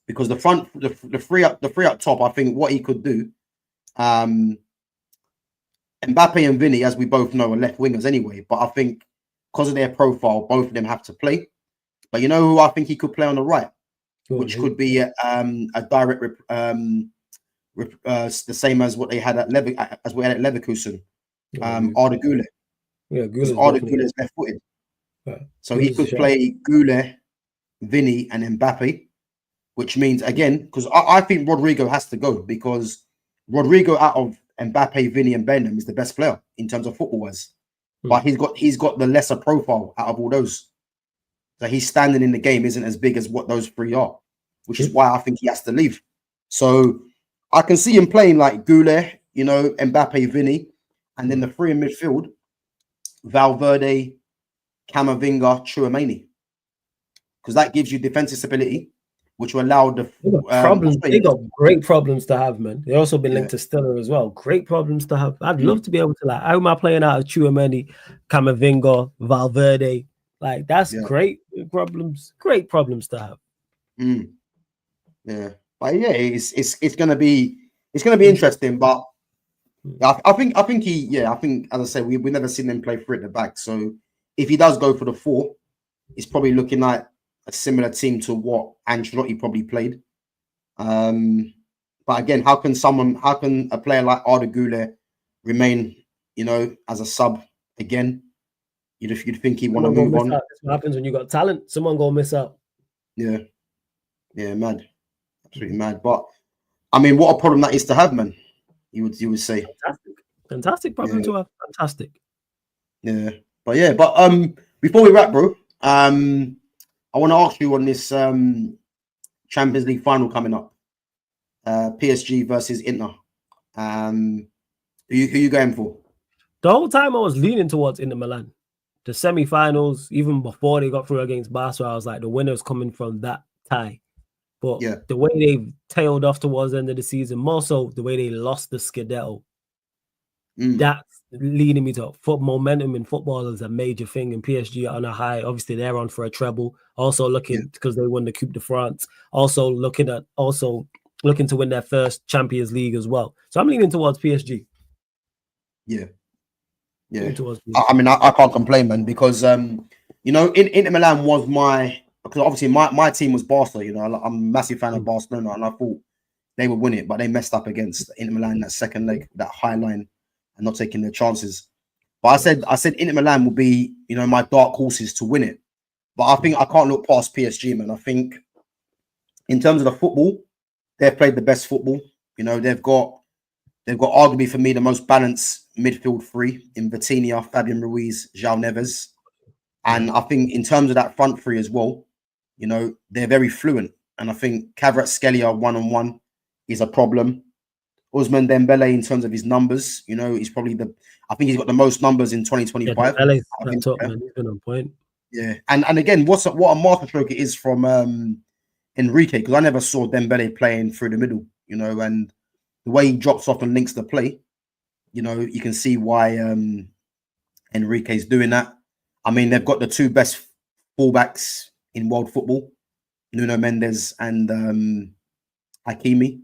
because the three up top, I think what he could do, Mbappe and Vini, as we both know, are left wingers anyway. But I think because of their profile, both of them have to play. But you know who I think he could play on the right, which could be a direct the same as what they had at Leverkusen. Arda Güler. Yeah, Arda Güler is left-footed. So he could play Güler, Vini, and Mbappe, which means, again, because I think Rodrigo has to go, because Rodrigo out of Mbappe, Vini, and Bellingham is the best player in terms of football-wise. But he's got the lesser profile out of all those. So his standing in the game isn't as big as what those 3 are, which is why I think he has to leave. So I can see him playing like Güler, Mbappe, Vini, and then the 3 in midfield, Valverde, Camavinga, Tchouaméni, because that gives you defensive stability, which will allow the they got great problems to have, man. They also been linked to Stiller as well. Great problems to have. I'd love to be able to how am I playing out of Tchouaméni, Camavinga, Valverde? Like that's great problems. Great problems to have. Yeah, but yeah, it's gonna be interesting. But I think as I said, we've never seen them play 3 at the back. So if he does go for the 4, it's probably looking like a similar team to what Ancelotti probably played. But again, how can a player like Arda Güler remain, as a sub again? You'd think he'd want to move on. That's what happens when you got talent. Someone gonna miss out. Yeah, mad, absolutely mad. But I mean, what a problem that is to have, man. You would say fantastic problem to have. Fantastic. Yeah, but before we wrap, bro, I want to ask you on this Champions League final coming up, PSG versus Inter. Who you going for? The whole time I was leaning towards Inter Milan. The semi-finals, even before they got through against Barca, I was like, the winner's coming from that tie. But the way they tailed off towards the end of the season, more so the way they lost the Scudetto, that's leading me to momentum in football is a major thing. And PSG are on a high. Obviously, they're on for a treble. Also looking because they won the Coupe de France. Also looking to win their first Champions League as well. So I'm leaning towards PSG. Yeah. I mean, I can't complain, man, because Inter Milan was because obviously my team was Barca. I'm a massive fan of Barcelona, and I thought they would win it, but they messed up against Inter Milan in that second leg, that high line, and not taking their chances. But I said Inter Milan will be, my dark horses to win it. But I think I can't look past PSG, man. I think in terms of the football, they've played the best football. They've got arguably for me the most balanced midfield 3 in Vitinha, Fabian Ruiz, João Neves. And I think in terms of that front 3 as well, you know, they're very fluent. And I think Kvaratskhelia one-on-one is a problem. Ousmane Dembele, in terms of his numbers, you know, he's probably I think he's got the most numbers in 2025. Dembele's on top, man. He's been on point. Yeah, and again, what a masterstroke it is from Enrique, because I never saw Dembele playing through the middle, you know, and the way he drops off and links the play, you know, you can see why Enrique's doing that. I mean, they've got the two best fullbacks in world football, Nuno Mendes and Hakimi.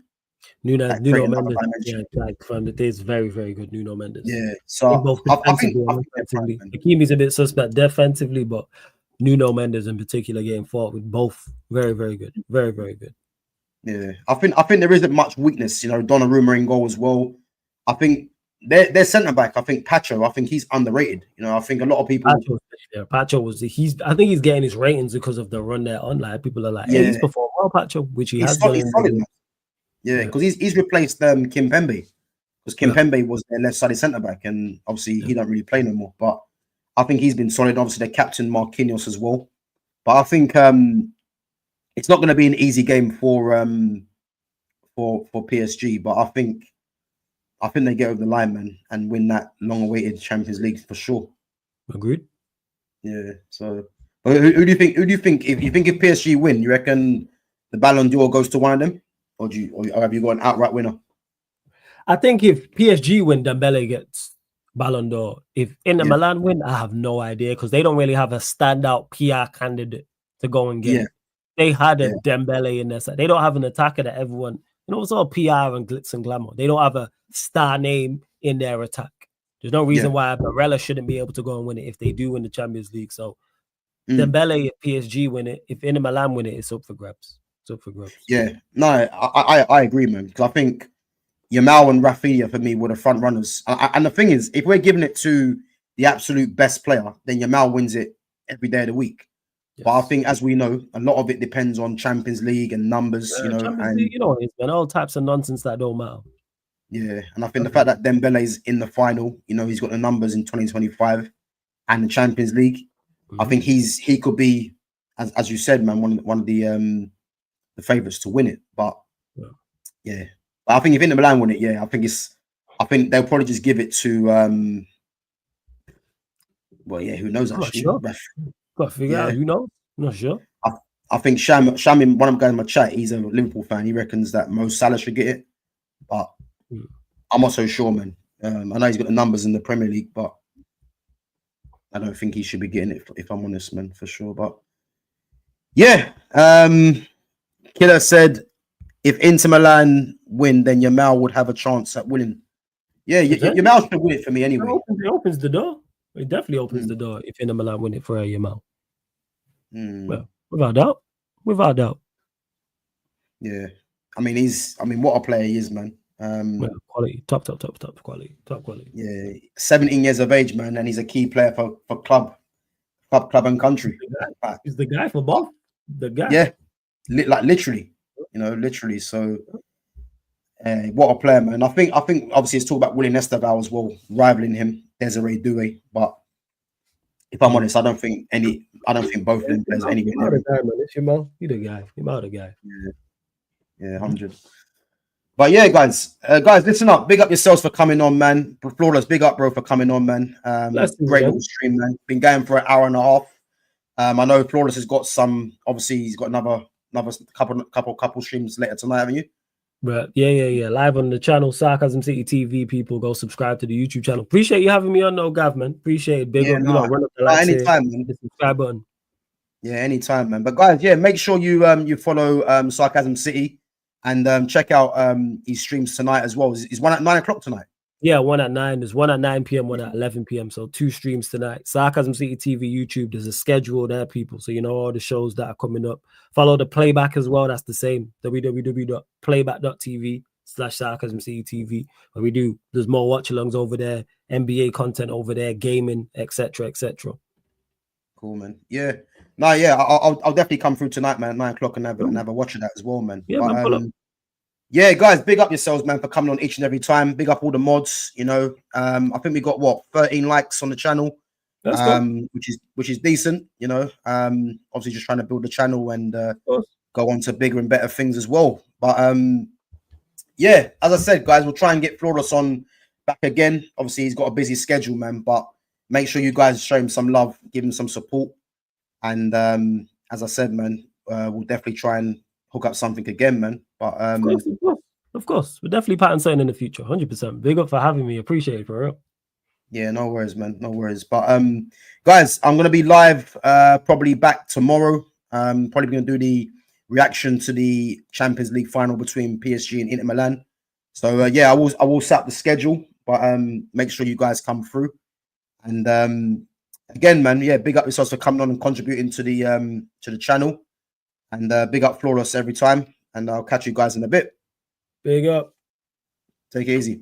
Nuno Mendes, yeah, like from the days, very, very good. Nuno Mendes, yeah. So both defensively and offensively. Hakimi's a bit suspect defensively, but Nuno Mendes in particular getting fought with both very, very good, very, very good. Yeah, I think there isn't much weakness. You know, Donnarumma in goal as well. I think their centre back. I think Pacho. I think he's underrated. You know, I think a lot of people. Pacho was I think he's getting his ratings because of the run there online. People are like, hey, he's performed well, Pacho, which he has done. Yeah, because he's replaced Kimpembe, because Kimpembe was their left-sided centre back, and obviously he don't really play no more. But I think he's been solid. Obviously, their captain Marquinhos as well. But I think it's not going to be an easy game for PSG. But I think they get over the line, man, and win that long-awaited Champions League for sure. Agreed. Yeah. So, who do you think? Who do you think? If PSG win, you reckon the Ballon d'Or goes to one of them? Or have you got an outright winner? I think if PSG win, Dembele gets Ballon d'Or. If Inter Milan win, I have no idea, because they don't really have a standout PR candidate to go and get. They had a Dembele in their side. They don't have an attacker that everyone, you know, it's all PR and glitz and glamour. They don't have a star name in their attack. There's no reason why Barella shouldn't be able to go and win it if they do win the Champions League. So Dembele, if PSG win it, if Inter Milan win it, it's up for grabs. Yeah, no, I agree, man. Because I think Yamal and Rafinha for me were the front runners. And the thing is, if we're giving it to the absolute best player, then Yamal wins it every day of the week. Yes. But I think, as we know, a lot of it depends on Champions League and numbers. You know, and League, you know, it's been all types of nonsense that don't matter. Yeah, and I think the fact that Dembele's in the final, you know, he's got the numbers in 2025 and the Champions League. I think he could be, as you said, man, one of the favourites to win it. But but I think if Inter Milan win it, I think they'll probably just give it to who knows actually. Sure. Got to figure out who knows. Not sure. I think Sham, one of the guys in my chat, he's a Liverpool fan. He reckons that Mo Salah should get it, but I'm not so sure, man. I know he's got the numbers in the Premier League, but I don't think he should be getting it, if I'm honest, man, for sure. But Killer said, if Inter Milan win, then Yamal would have a chance at winning. Yeah, Yamal should win it for me anyway. It opens the door. It definitely opens the door if Inter Milan win it for Yamal. Well, without doubt. Yeah, I mean, what a player he is, man. Quality, top quality. Yeah, 17 years of age, man, and he's a key player for club and country. He's the guy for both. The guy. Yeah, literally. So, what a player, man. I think obviously it's talk about William Esteval as well, rivaling him, Desiree Doué. But if I'm honest, I don't think both of them players anywhere. You're the guy, man. It's Yamal. You're the guy. Yamal the guy. Yeah, 100. But yeah, guys, listen up. Big up yourselves for coming on, man. Flawless, big up, bro, for coming on, man. Great little stream, man. Been going for an hour and a half. I know Flawless has got some. Obviously, he's got another couple streams later tonight, haven't you? But yeah. Live on the channel, Sarcasm City TV. People go subscribe to the YouTube channel. Appreciate you having me on, though, Gav, man. Appreciate it. Big up, run up the lights anytime, man. The subscribe button. Yeah, anytime, man. But guys, make sure you follow Sarcasm City and check out his streams tonight as well. Is one at 9 o'clock tonight? Yeah, one at 9. There's one at 9 p.m., one at 11 p.m. So 2 streams tonight. Sarcasm City TV, YouTube. There's a schedule there, people. So you know all the shows that are coming up. Follow the playback as well. That's the same. www.playback.tv/Sarcasm City TV. Where there's more watch-alongs over there, NBA content over there, gaming, etc. Cool, man. Yeah. No, yeah, I'll definitely come through tonight, man, at 9 o'clock and have a watch of that as well, man. Yeah, man, yeah, guys, big up yourselves, man, for coming on each and every time. Big up all the mods, I think we got 13 likes on the channel. That's good. which is decent, you know. Obviously just trying to build the channel and Of course. go on to bigger and better things as well. But yeah, as I said, guys, we'll try and get Flawless on back again. Obviously, he's got a busy schedule, man. But make sure you guys show him some love, give him some support. And as I said, man, we'll definitely try and hook up something again, man. But of course. We're definitely pattern setting in the future, 100%. Big up for having me. Appreciate it, for real. Yeah, no worries, man. No worries. But guys, I'm gonna be live probably back tomorrow. Probably gonna do the reaction to the Champions League final between PSG and Inter Milan. So yeah, I will set up the schedule, but make sure you guys come through. And again, man, yeah, big up yourselves for coming on and contributing to the channel. And big up Flawless every time. And I'll catch you guys in a bit. Big up. Take it easy.